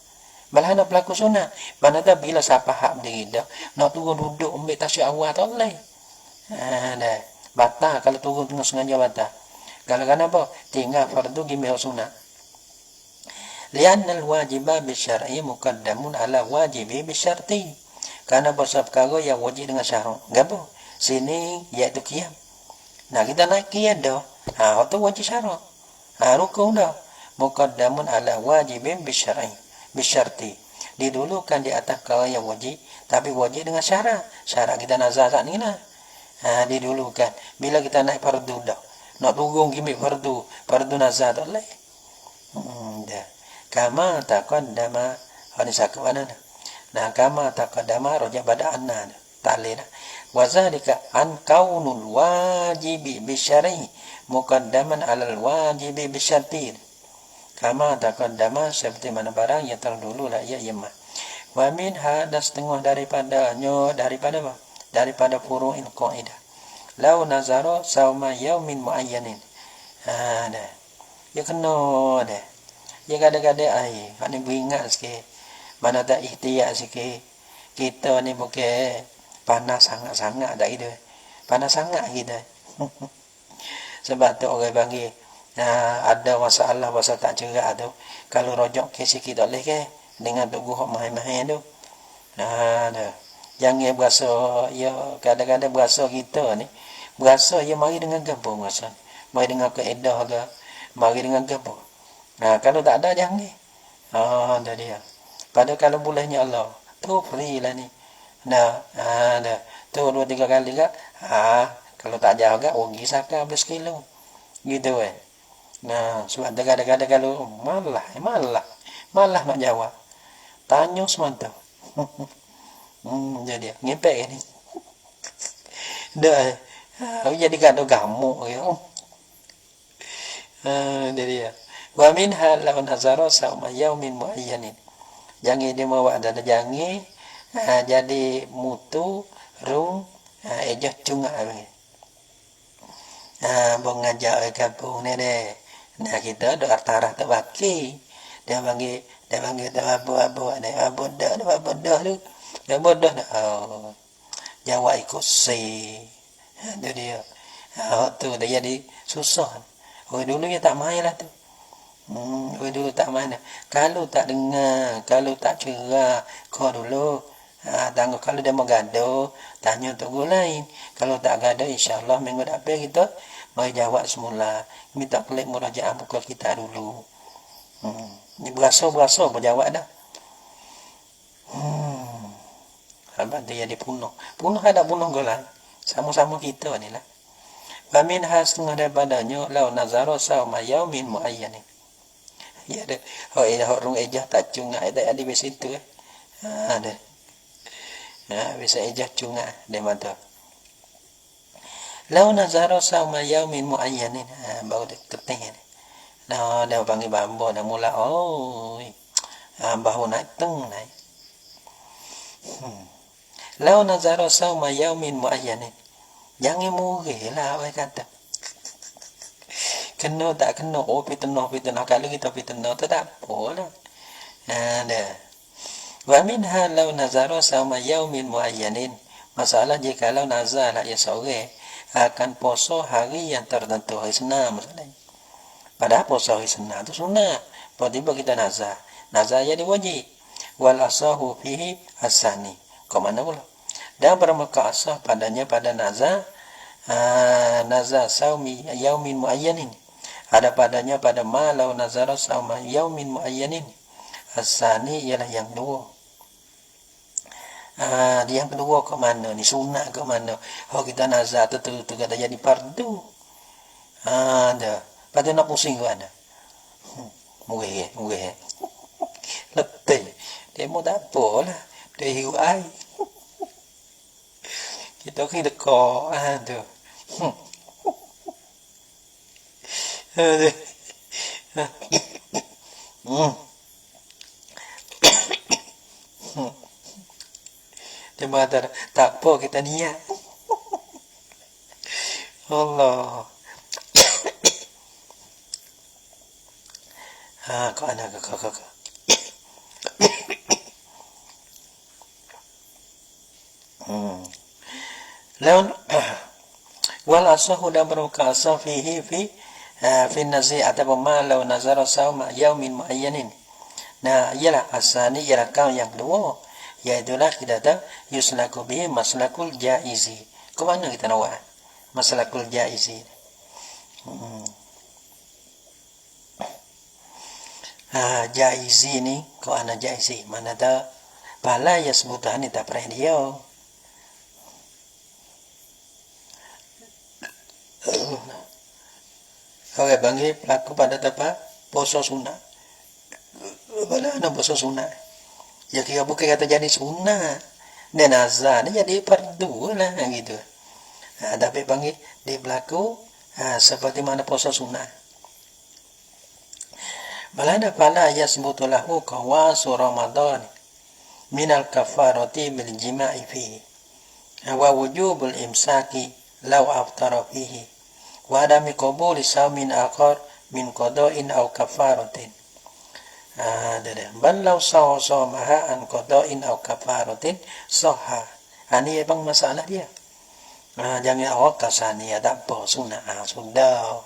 Malah nak pelaku sunnah. Mana dah bila siapa hak berdiri dah. Nak turun duduk ambil tasyik awal tak boleh. Dah. Batal kalau turun tengah sengaja batal. Kalau kenapa? Tinggal fardu gimana sunnah. Lianna al-wajibah bisyar'i muqaddamun ala wajibi bisyarti. Karena bahasa perkara yang wajib dengan syarat. Gapo? Sini iaitu qiyam. Nah kita nak qiyam dah. Itu wajib syarat. Rukun dah. Muqaddamun ala wajibin bisyarti. Didulukan di atas perkara yang wajib, tapi wajib dengan syarat. Syarat kita nazar saat ni lah. Didulukan. Bila kita naik fardu dah. Nak turun gimik fardu nazar tak boleh. Dah. Kama taqaddama. Ini sakit mana dah. Nah, kama taqaddama rojak pada anna dah. ta'lil. Wa zalika an kaunul wajibi bisyar'i muqaddaman 'alal wajibi bisyarti. Kama taqaddama seperti mana barang yang terdahulu lah ya yamma. Wa min hada setengah daripada apa? Daripada furu'il qaidah. Lau nazara sauma yaumin muayyanin. Dah. Ya kena dah. Ya kadang-kadang hak ni beringat sikit. Mana tak ikhtiar sikit. Kita ni bukan panas sangat-sangat dah kita. Panas sangat kita. Sebab tu orang panggil ada masalah pasal tak cerak tu. Kalau rojok ke sikit tak boleh ke? Dengan tu gua mahal-mahal tu. Dah. Jangan berasa ya kadang-kadang berasa kita ni berasa ya mari dengan gapo berasa. Mari dengan kaedah ke, mari dengan gapo. Kalau tak ada jangan. Dah dia. Pada kalau bolehnya Allah, tu free lah ni. Dah. Tu 2-3 kali ke? Kalau tak jaga rugi saka habis kilo. Gitu sebab kadang-kadang kalau malah nak jawab. Tanya semata. Jadi ngepek ni. Dah. Jadi kado gamuk ya. Jadi ya. Wa min hal law nazara sauma yaumin muayyanin. Jangan dia mau ada jangan jadi mutu rung ejah cunga ni. Bong ngajak ke kampung ni deh. Nah kita doa tarah tak baki. Dia panggil tak apa-apa dah bodoh tu. Dah bodoh dah. Jawab ikut si. Itu dia. Tu dia jadi susah. Dulu dia tak main lah tu. Dulu tak main. Kalau tak dengar, kalau tak cerak, kau dulu tangguh kalau dia mau gaduh, tanya untuk guru lain. Kalau tak gaduh, insyaAllah minggu depan kita mari jawab semula. Minta pelik murajaah buku kita dulu. Ni berasa berjawab dah. Habis dia dipunuh. Punuh ada punuh golai. Sama-sama kita ni lah. Wa min hasnah daripadanya lau nazara sauma yaumin muayyanin. Ya ada. Orang ejah tak cungak tak ada di situ. Ada. Bisa ejah cungak dia mata. Lau nazara sauma yaumin muayyanin. Baru dia keteng ni. Dia panggil bambu dah mula. Bahu naik teng naik. Lau nazara sauma yaumin muayyanin. Jangan murih lah orang kata. Kena tak kena. Fitnah. Kalau kita fitnah tu tak apalah. Dah. Wa minha law nazara sama yaumin muayyanin. Masalah jikalau nazar ya seorang akan puasa hari yang tertentu, hari senang maksudnya. Padahal puasa hari senang tu sunnah. Tiba-tiba kita nazar. Nazar jadi wajib. Wal asahu fihi asani. Kau mana pula? Dan bermaka asah padanya pada nazar saumi yaumin muayyanin. Ada padanya pada malau nazara sauma yaumin muayyanin. Asani ialah yang dua. Yang kedua ke mana ni? Sunat ke mana? Kita nazar tu kata jadi fardu. Dah. Pada nak pusing ke mana? Murih. Letih. Dia mau tak apalah. Dia hiu air. Kita kena dekor tu. Dia mengatakan tak apa kita niat. Allah. Kau anak kau. Lawan wal asahu dan bermuka asah fihi fi nazi atau ma law nazara sauma yaumin muayyanin. Ialah asani ialah kau yang kedua, iaitulah kita tahu yuslaku bihi maslakul jaizi. Ke mana kita nak buat maslakul jaizi? Jaizi ni kau ana jaizi mana tahu pala ya sebutan ni tak pernah dia. Orang panggil pelaku pada tempat puasa sunat. Bala nak puasa sunat. Ya kira bukan kata jadi sunat. Dan nazar ni jadi fardu lah gitu. Tapi panggil dia berlaku seperti mana puasa sunnah. Balada fala yasbutu lahu qawasu Ramadan minal kafarati bil jima'i fihi wa wujubul imsaki law aftara fihi wa adami qabuli saumin akhar min qada'in aw kafaratin. Bal law sawmaha an qada'in aw kafaratin sahha. Ini bang masalah dia. Jangan awak kasani ada apa sunnah sudah.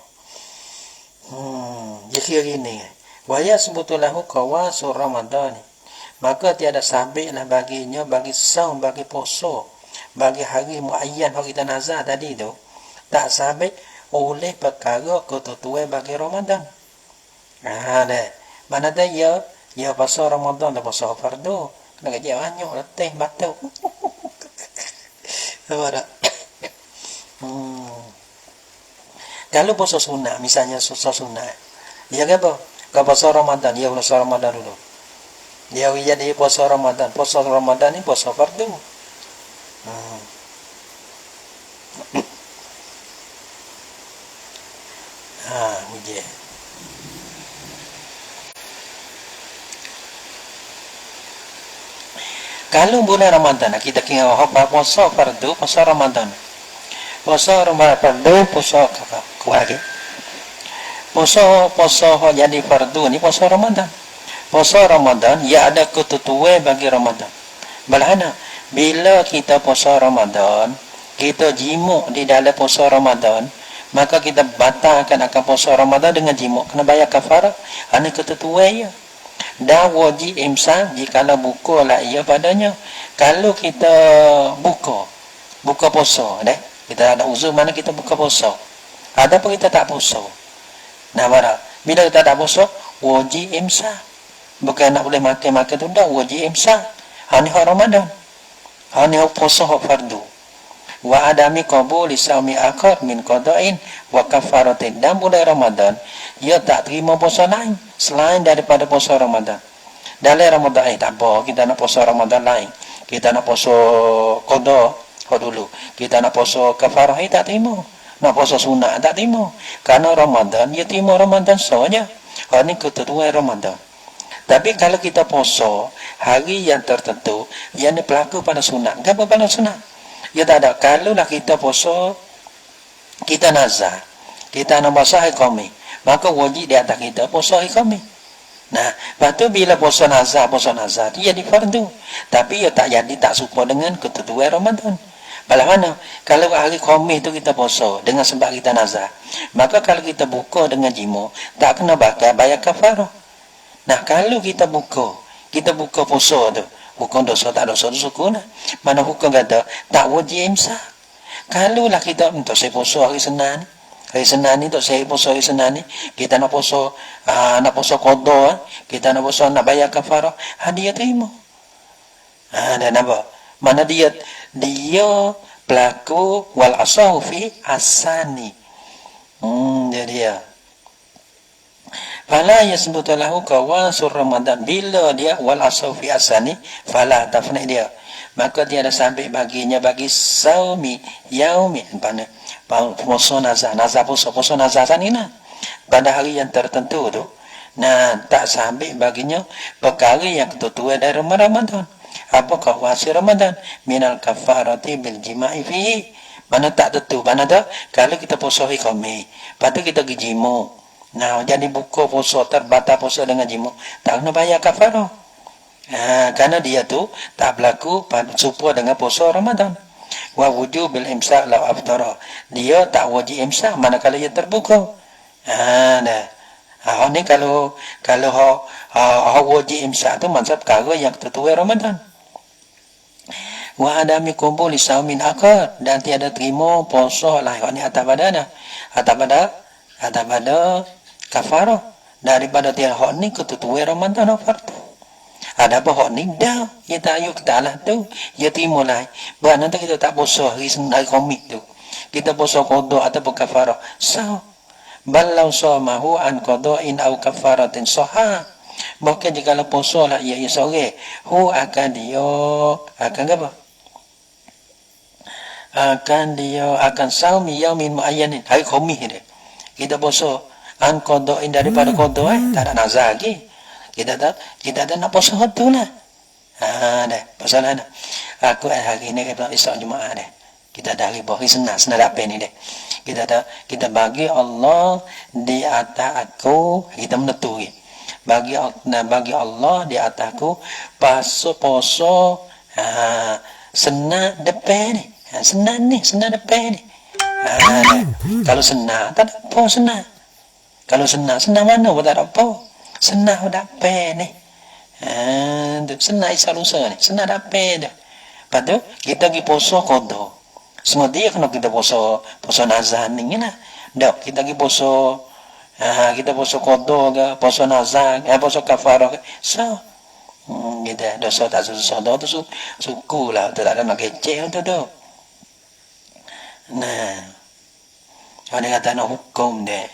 Jadi gini. Wa yasbutu lahu qawasu Ramadan. Maka tiada sabitlah baginya bagi saum, bagi puasa, bagi hari muayyan yang kita nazar tadi tu, tak sabit oleh perkara ketentuan bagi Ramadan. Mana dah ya puasa Ramadan dah puasa fardu. Kena kerja banyak letih batuk. Nampak tak? Kalau puasa sunnah, misalnya puasa sunnah, dia apa? Kalau puasa Ramadan, dia puasa Ramadan dulu. Dia jadi puasa Ramadan. Puasa Ramadan ni puasa fardu. Ujian. Kalau bulan Ramadan, kita kira apa puasa fardu, puasa Ramadan. Puasa Ramadan fardu, puasa keluarga. Puasa jadi fardu ni puasa Ramadan. Puasa Ramadan, ya ada ketentuan bagi Ramadan. Balahana, bila kita puasa Ramadan, kita jimuk di dalam puasa Ramadan, maka kita batalkan akan puasa Ramadan dengan jimuk. Kena bayar kafarah. Ini ketentuan ya. Dan wajib imsak jikalau buka lah ia padanya. Kalau kita buka puasa, kita ada uzur mana kita buka puasa. Ada pun kita tak puasa. Nah, bila kita tak puasa, wajib imsak. Bukan nak boleh makan tu dah, wajib imsak. Ini hak Ramadan. Ini hak puasa hak fardu. Wa adami qabuli saumi akhar min qada'in wa kafaratin. Dan bulan Ramadan, ia tak terima puasa lain selain daripada puasa Ramadan. Dalam Ramadan tak apa, kita nak puasa Ramadan lain. Kita nak puasa qada dulu. Kita nak puasa kafarah tak terima. Nak puasa sunat tak terima. Karena Ramadan, ia terima Ramadan sahaja. Ini ketentuan Ramadan. Tapi kalau kita puasa hari yang tertentu, yang berlaku pada sunat. Kenapa pada sunat? Ya tak ada. Kalau lah kita puasa, kita nazar, kita nak puasa hari Khamis, maka wajib di atas kita puasa hari Khamis. Nah, lepas tu bila puasa nazar tu jadi fardu. Tapi ia tak jadi tak serupa dengan ketentuan Ramadan. Bagaimana? Kalau hari Khamis tu kita puasa dengan sebab kita nazar, maka kalau kita buka dengan jima, tak kena bayar kafarah. Nah, kalau kita buka puasa tu, bukan dosa tak dosa tu syukur lah. Mana hukum kata tak wajib imsak. Kalau lah kita untuk saya puasa hari Senin ni untuk saya puasa hari Senin ni, kita nak puasa qada, kita nak puasa nak bayar kafarah, dia terima. Dan apa? Mana dia pelaku wal asahu fi asani. Dia fala yasbutu lahu qawasur Ramadan. Bila dia wal asahu fi asani, fala tafna dia, maka dia ada sampai baginya bagi saumi yaumi puasa nazar puasa nazar ni nah, pada hari yang tertentu tu. Nah, tak sampai baginya perkara yang ketentuan dari Ramadan. Apa qawasir Ramadan? Minal kafarati bil jima'i fihi. Mana tak tentu, mana dah kalau kita puasa hari Khamis, lepas tu kita pergi jimuk. Nah, jadi buka puasa terbatal puasa dengan jimuk, tak kena bayar kafarah. Karena dia tu tak berlaku serupa dengan puasa Ramadan. Wa wujubil imsak law aftara. Dia tak wajib imsak manakala dia terbuka. Ni kalau wajib imsak tu maksud perkara yang tertuai Ramadan. Wa adami qabuli saumin akhar, dan tiada terima puasa lain. Ni atas pada kafarah daripada tiada hak ni ketentuan Ramadan fardu. Ada apa hak ni dah kita ayuk kita lah tu, ya terima lah. Buat nanti kita tak puasa hari Khamis tu, kita puasa qada ataupun kafarah sah. Balau samahu an qada'in aw kafaratin sahha. Bahkan jika puasa lah ia sore, akan apa? akan saumi yaumin muayyanin, hari khamis dia. Kita puasa an qada'in daripada qada', tak ada nazar lagi. Kita tak nak puasa tu lah. Dah, pasal mana? Aku hari ni kita Isyak Jumaat dah. Kita dah riba, senang dapat ni dah. Kita bagi Allah di atas aku, kita menentu ni. Bagi Allah di atas aku poso senang depan ni. Senang depan ni. Kalau senang tak ada apa senang. Kalau senang mana pun tak ada apa. Senang dapat ni. Senang isya lusa ni, senang dapat dah. Lepas tu kita pergi puasa qada. Semua dia kena kita puasa nazar ni lah. Dak kita pergi puasa kita puasa qada ke, puasa nazar, puasa kafarah ke. So kita dosa tak susah dah tu sukulah, tak ada nak kecek tu. Nah, orang kata nak hukum dia.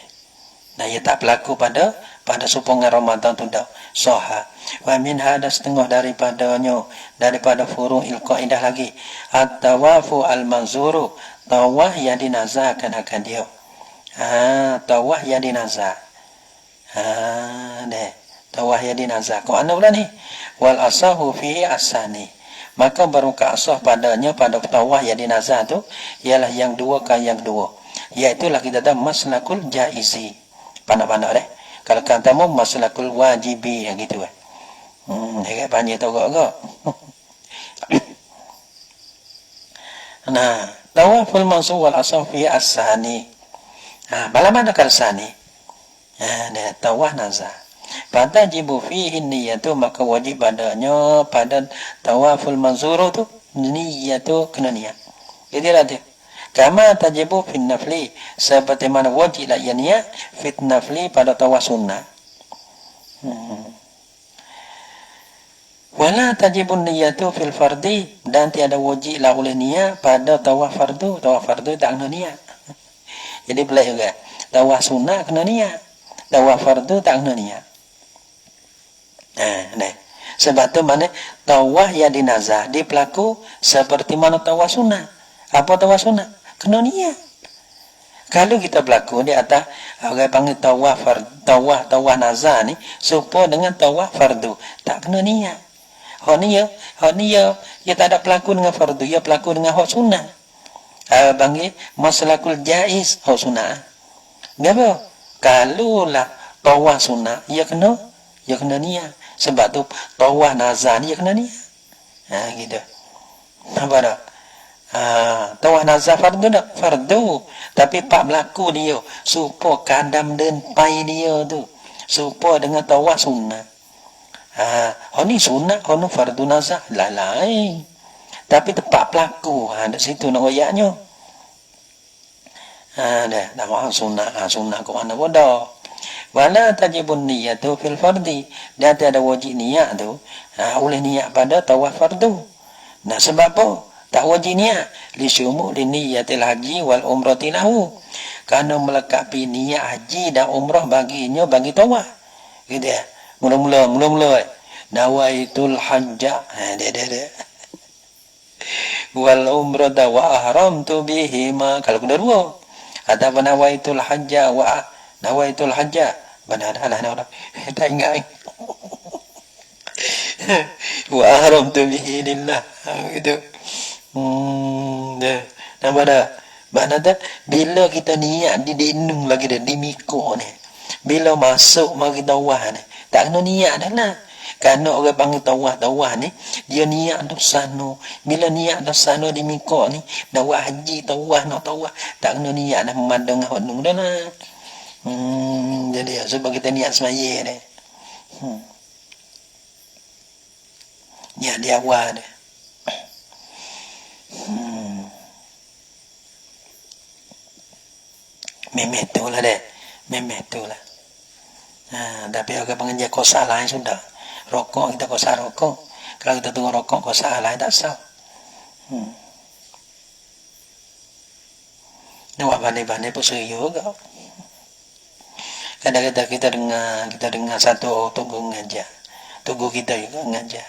Nah, ia tak berlaku pada supongan Ramadan tu dah sahah. Wa min hada setengah daripada furu'il qaidah lagi. At-tawafu al-manzuru, tawaf yang dinazarkan akan dia. Tawaf yang dinazar. Tawaf yang dinazar. Kau ana pula ni? Wal asahu fihi asani. Maka baru asah padanya pada tawaf yang dinazar tu ialah yang dua. Iaitulah kita tahu maslakul jaizi. Pandai-pandai deh. Kalau katamu maslakul wajibi yang gitu dekat panjang tu agak. Nah, tawaful mansub wal asaf fi as-sani. Bala mana kal sani? Tawaf nazar. Pada jibu fihi niyatu, maka wajib padanya pada tawaful manzur tu niyatu kena niat. Itulah dia. Kama tajibu fin nafli, seperti mana wajiblah ia niat fit nafli pada tawaf sunnah. Wala tajibun niyatu fil fardi, dan tiada wajiblah oleh niat pada tawaf fardu. Tawaf fardu tak kena niat. Jadi boleh juga. Tawaf sunnah kena niat. Tawaf fardu tak kena niat. Sebab tu mana tawaf yang dinazar dipelaku seperti mana tawaf sunnah. Apa tawaf sunnah? Kena niat. Kalau kita berlaku di atas orang panggil tawaf nazar ni serupa dengan tawaf fardu, tak kena niat. Hak ni ya tak ada pelaku dengan fardu, ya pelaku dengan hak sunnah. Panggil maslakul jaiz, hak sunnah. Kenapa? Kalau lah tawaf sunnah, ya kena niat. Sebab tu tawaf nazar ni ya kena niat. Gitu. Nampak tak? Tawaf nazar fardu tak? Fardu. Tapi pak berlaku dia supaya kadam dan pai dia tu supaya dengan tawaf sunnah. Ni sunnah, ni fardu nazar lain. Tapi tepat berlaku di situ nak ayatnya. Dah mahu sunnah ke mana pun dah. Wala tajibun niyatu fil fardi, dan tiada wajib niat tu oleh niat pada tawaf fardu. Nah, sebab apa? Tak wajib niat li syumu' li niyatil haji wal umrati lahu, kerana melengkapi niat haji dan umrah baginya bagi tawaf. Gitu ya. Mula-mula nawaitul hajja dia wal umrata wa ahramtu bihima. Kalau kena dua, ataupun nawaitul hajja wa nawaitul hajja, benar dah tak ingat. Wa ahramtu bihi lillah, gitu. Nampak dah? Makna dah, bila kita niat di denung lagi dah, di mikuk ni, bila masuk mari tawaf ni, tak kena niat dah lah. Kerana orang panggil tawaf ni, dia niat dah sana. Bila niat dah sana di mikuk ni, nak buat haji nak tawaf, tak kena niat dah memandang hodung dah lah. Jadi sebab kita niat semaya ni. Niat di awal dah. Memeh tu lah deh. Tapi orang pengajar kosak lain sudah. Rokok kita kosak rokok. Kalau kita tunggu rokok kosak lain tak sah. Nak banding-banding pun serius juga. Kadang-kadang kita dengar satu tunggu ngajar. Tunggu kita juga ngajar.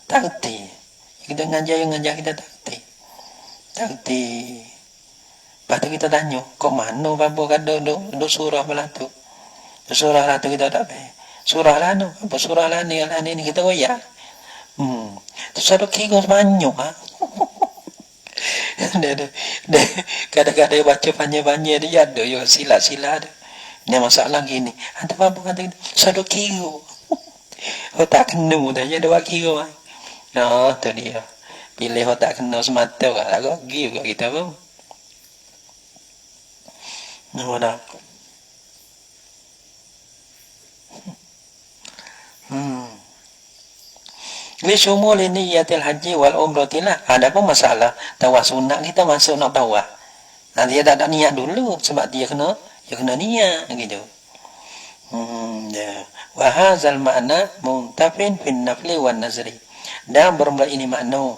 Tak kerti. Kita ngajar kita tak kerti. Nanti lepas tu kita tanya, kok mana apa kada do surah belah tu? Surah lah tu kita tak tahu. Surah lah no, apa surah lah ni kita goyak. Terus ada kira banyak kadang-kadang baca panjang-panjang dia ada yo sila-sila ada. Ni masalah gini. Ada apa kata satu kira. Tak kena dah ada dua kira. Nah, tu dia. Pilih tak kena semata kat agak gi kat kita pun. Nampak. Li syumul niyatil haji wal umrati lah. Ada apa masalah? Tawaf sunat kita masuk nak tawaf. Nanti dia tak ada niat dulu sebab dia kena niat gitu. Ya. Wa hadzal ma'na muntafin fin nafli wan nazri. Dan bermula ini makna.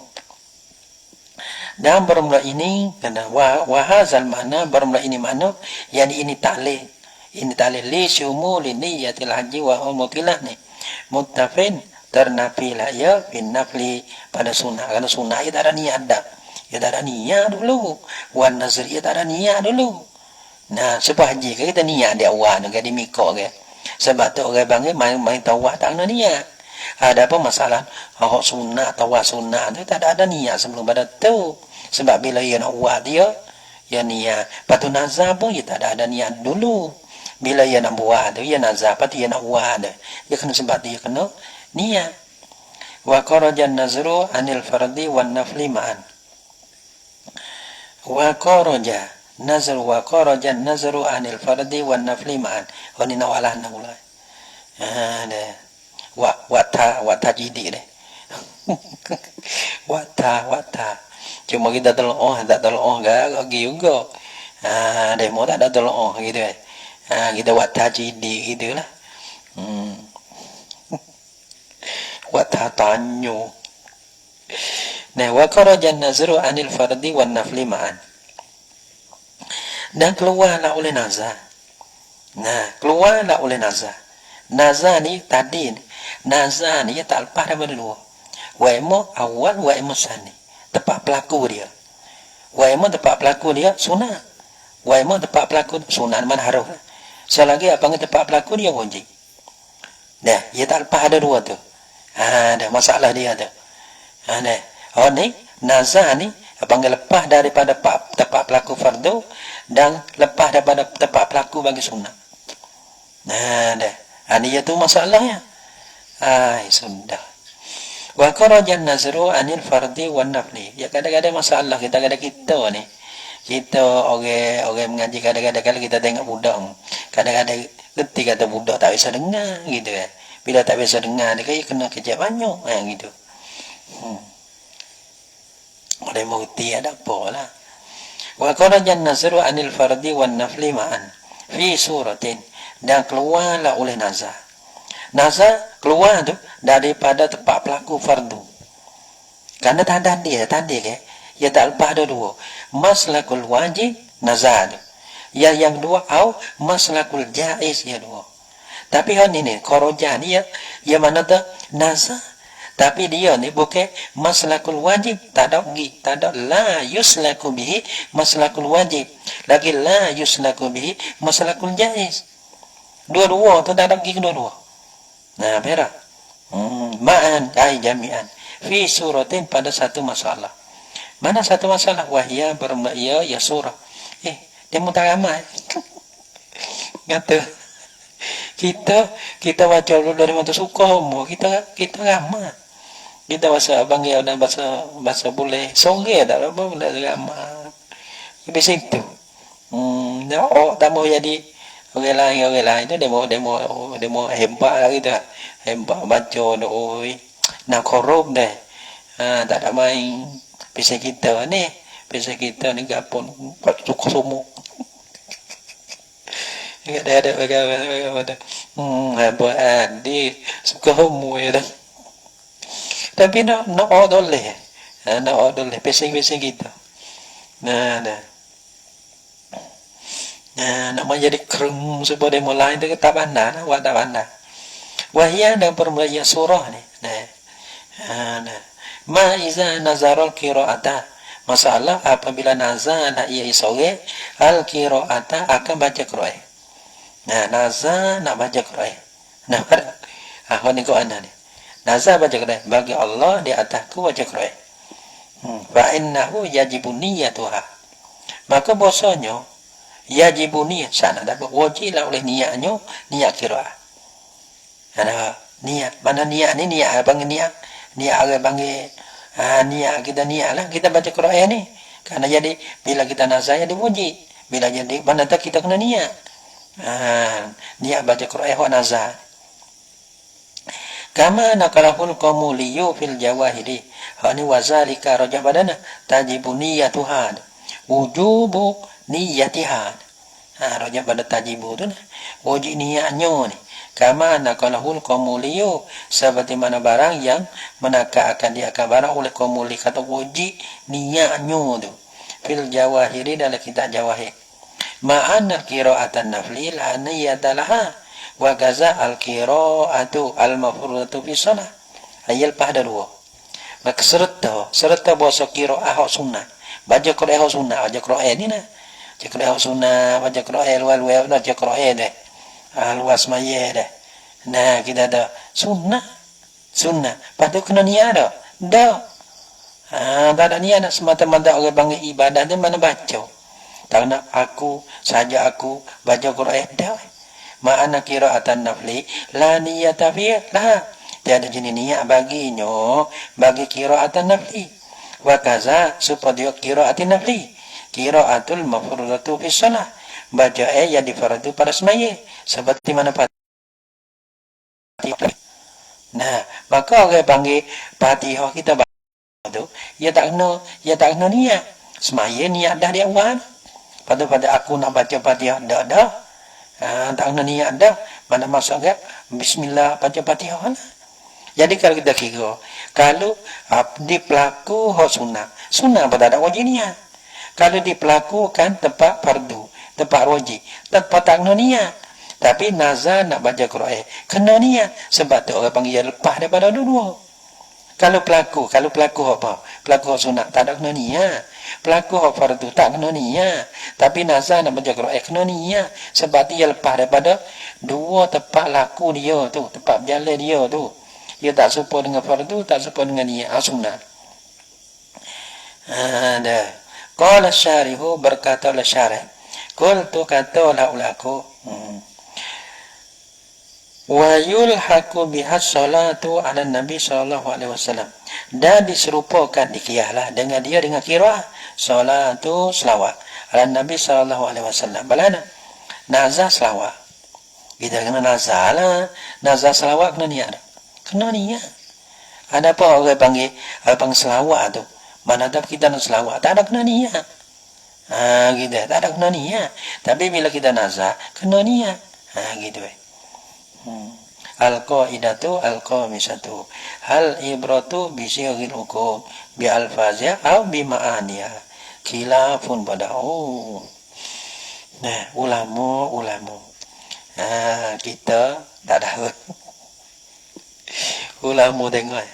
Dan bermula ini kena wa hadzal ma'na bermula ini makna yani ini ta'lil. Ini ta'lil li syumul niyatil haji wa umrati lah ni. Muntafin ternafilah ya bin nafli pada sunnah, karena sunnah ia tak ada niat dah, ia tak ada niat dulu, wan nazar ia tak ada niat dulu. Nah sebab haji kita niat dia awal dengan di mikot ke, sebab tu orang bangga main tawaf tak ada niat. Ada apa masalah hak sunnah tawaf sunnah tu tak ada niat sebelum pada tu, sebab bila ia nak buat dia niat, patu nazar pun ia tak ada niat dulu. Bila ia nak buat tu ia nazar, patu ia nak buat dia kena sebab dia kena niat. Wa kharajan nazru anil fardi wan nafli ma'an. Wa kharajan nazru anil fardi wan nafli ma'an. Ini nawalah nak mulai. Wa tajidi deh. Wa. Cuma kita tak tolong gak juga. Demo tak ada tolong gitu. Kita wa tajidi gitulah. Watatanyo. Nah, wa kharajan nazru anil fardi wan nafli ma'an. Dan keluarlah oleh nazar. Nah, keluarlah oleh nazar. Nazar ni tadi ni, nazar ni ia tak lepas daripada dua. Wa imma awal wa imma sani. Tempat pelaku dia. Wa imma tempat pelaku dia sunat. Wa imma tempat pelaku sunat man haruh. Selagi apa tempat pelaku dia wajib. Nah, ia tak lepas ada dua tu. Ada masalah dia tu. Ni nazar ni panggil lepas daripada tempat pelaku fardu dan lepas daripada tempat pelaku bagi sunat. Ni itu masalahnya. Sudah. Wa kharajan nazru anil fardi wan nafli. Ya kadang-kadang masalah kita ni. Kita orang mengaji kadang-kadang kalau kita tengok budak. Kadang-kadang ketika kata budak tak bisa dengar gitu kan. Bila tak biasa dengar dia kena kerja banyak gitu. Oleh mukti ada apalah. Wa kharajan nazru anil fardi wan nafli ma'an fi suratin, dan keluarlah oleh nazar. Nazar keluar tu daripada tempat pelaku fardu. Karena tanda dia ke ia tak lepas ada dua. Maslakul wajib nazar tu. Yang kedua au maslakul jaiz ya dua. Tapi hal ini kharajan ni ya mana tu nazar. Tapi dia ni bukan maslakul wajib, tak ada la yuslaku bihi maslakul wajib. Lagi la yuslaku bihi maslakul jaiz. Dua-dua tu tak ada lagi dua-dua. Nah, berak. Ma'an ai jami'an fi suratin pada satu masalah. Mana satu masalah? Wahya bermula ya surah. Dia mutaramai. Kata kita baca dulu dari mata suka umur kita ramah. Kita bahasa panggil dan bahasa boleh sore tak apa boleh ramah. Di situ. Tak mau jadi orang lain tu demo hebat lah kita. Hebat baca doi. Nak korup deh. Tak ada main. Bisa kita ni gapun suka semua. Ada bagaimana hebat di suka homo ya. Tapi nak odoleh pesing kita. Nah nak menjadi krum supaya mulai itu tak pandai, tak pandai. Wahya dan permulaan surah ni. Ma iza nazarul qira'ata Masalah apabila nazana ia sore al-qira'ata akan baca Quran. Nah, naza nak baca Quran. Nah, ni ko ana ni. Naza baca Quran bagi Allah di atasku baca Quran. Fa innahu yajibu niyyatuha. Maka bahasanya yajibu niyyat sana dah wajib lah oleh niatnya niat qiraah. Ada niat. Mana niat ni niat bang niat. Niat orang panggil niat kita niat lah kita baca Quran ni. Karena jadi bila kita nazar jadi wajib. Bila jadi mana tak kita kena niat. Niat baca Quran hak nazar. Kama nakalahul qamuliyu fil jawahiri. Hak ni wazalika rajah badana tajibu niyatuha. Wujubu niyatiha. Rajah pada tajibu tu nah. Wajib niatnya ni. Kama nakalahul qamuliyu seperti mana barang yang menakaakan dia akan barang oleh qamuli kata wajib niatnya tu. Fil jawahiri dalam kitab jawahir. Ma'anna qira'atan nafli la niyatalaha wa gaza al-qira'atu al-mafrudatu fi shalah. Ayat pada dua. Maka serta bahasa qira'ah hak sunnah. Baca Quran hak sunnah, baca Quran ni nah. Baca Quran hak sunnah, baca Quran wal baca Quran dah. Luas maya dah. Nah, kita ada sunnah. Patut kena niat dah. Dah. Tak ada niat nak semata-mata orang panggil ibadah dia mana baca. Tak nak aku, saja aku baca Quran dah. Ma'ana qira'atan nafli la niyata fiha. Tiada jenis niat baginya bagi qira'atan nafli. Wa kaza supaya qira'atin nafli. Qira'atul mafrudatu fi shalah. Baca yang difardu pada semaya. Seperti mana Fatihah. Nah, maka orang panggil Fatihah kita baca tu, ia tak kena niat. Semaya niat dah di awal. Pada aku nak baca Fatihah dah. Tak kena niat dah. Mana masuk ke bismillah baca Fatihah lah. Jadi kalau kita kira, kalau di pelaku hak sunnah pada ada wajib niat. Kalau dipelakukan tempat fardu, tempat wajib, tempat tak kena niat. Tapi nazar nak baca Quran kena niat sebab tu orang panggil lepas daripada dua-dua. Kalau pelaku apa? Pelaku hak sunat tak ada kena niat. Pelaku hak fardu tak kena niat. Tapi nazar nak baca Quran kena niat sebab dia lepas daripada dua tempat laku dia tu, tempat berjalan dia tu. Dia tak serupa dengan fardu, tak serupa dengan niat sunat. Dah. Qala syarihu berkata oleh syarih. Qultu kata oleh ulaku. Wa yulhaqu biha salatu ala Nabi sallallahu alaihi wasallam. Dan diserupakan dikiyahlah dengan dia dengan qiraah salatu selawat ala Nabi sallallahu alaihi wasallam. Balana nazar selawat. Kita kena nazar lah. Nazar selawat kena niat. Kena niat. Ada apa orang panggil selawat tu? Mana tak kita nak selawat tak ada kena niat. Gitu tak ada kena niat. Tapi bila kita nazar kena niat. Gitu Al-qaidatu al-qamisatu hal ibratu bi syighil hukum bi alfazia atau bi ma'aniha khilafun bada'u. Nah, ulama kita tak ada ulama tengok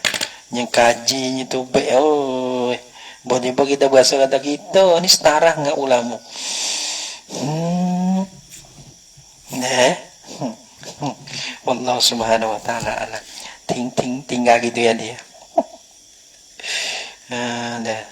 yang kaji ni tu baik boleh kita berasa kata kita ni setara dengan ulama. Allah subhanahu wa ta'ala tinggal gitu ya dia. Dah.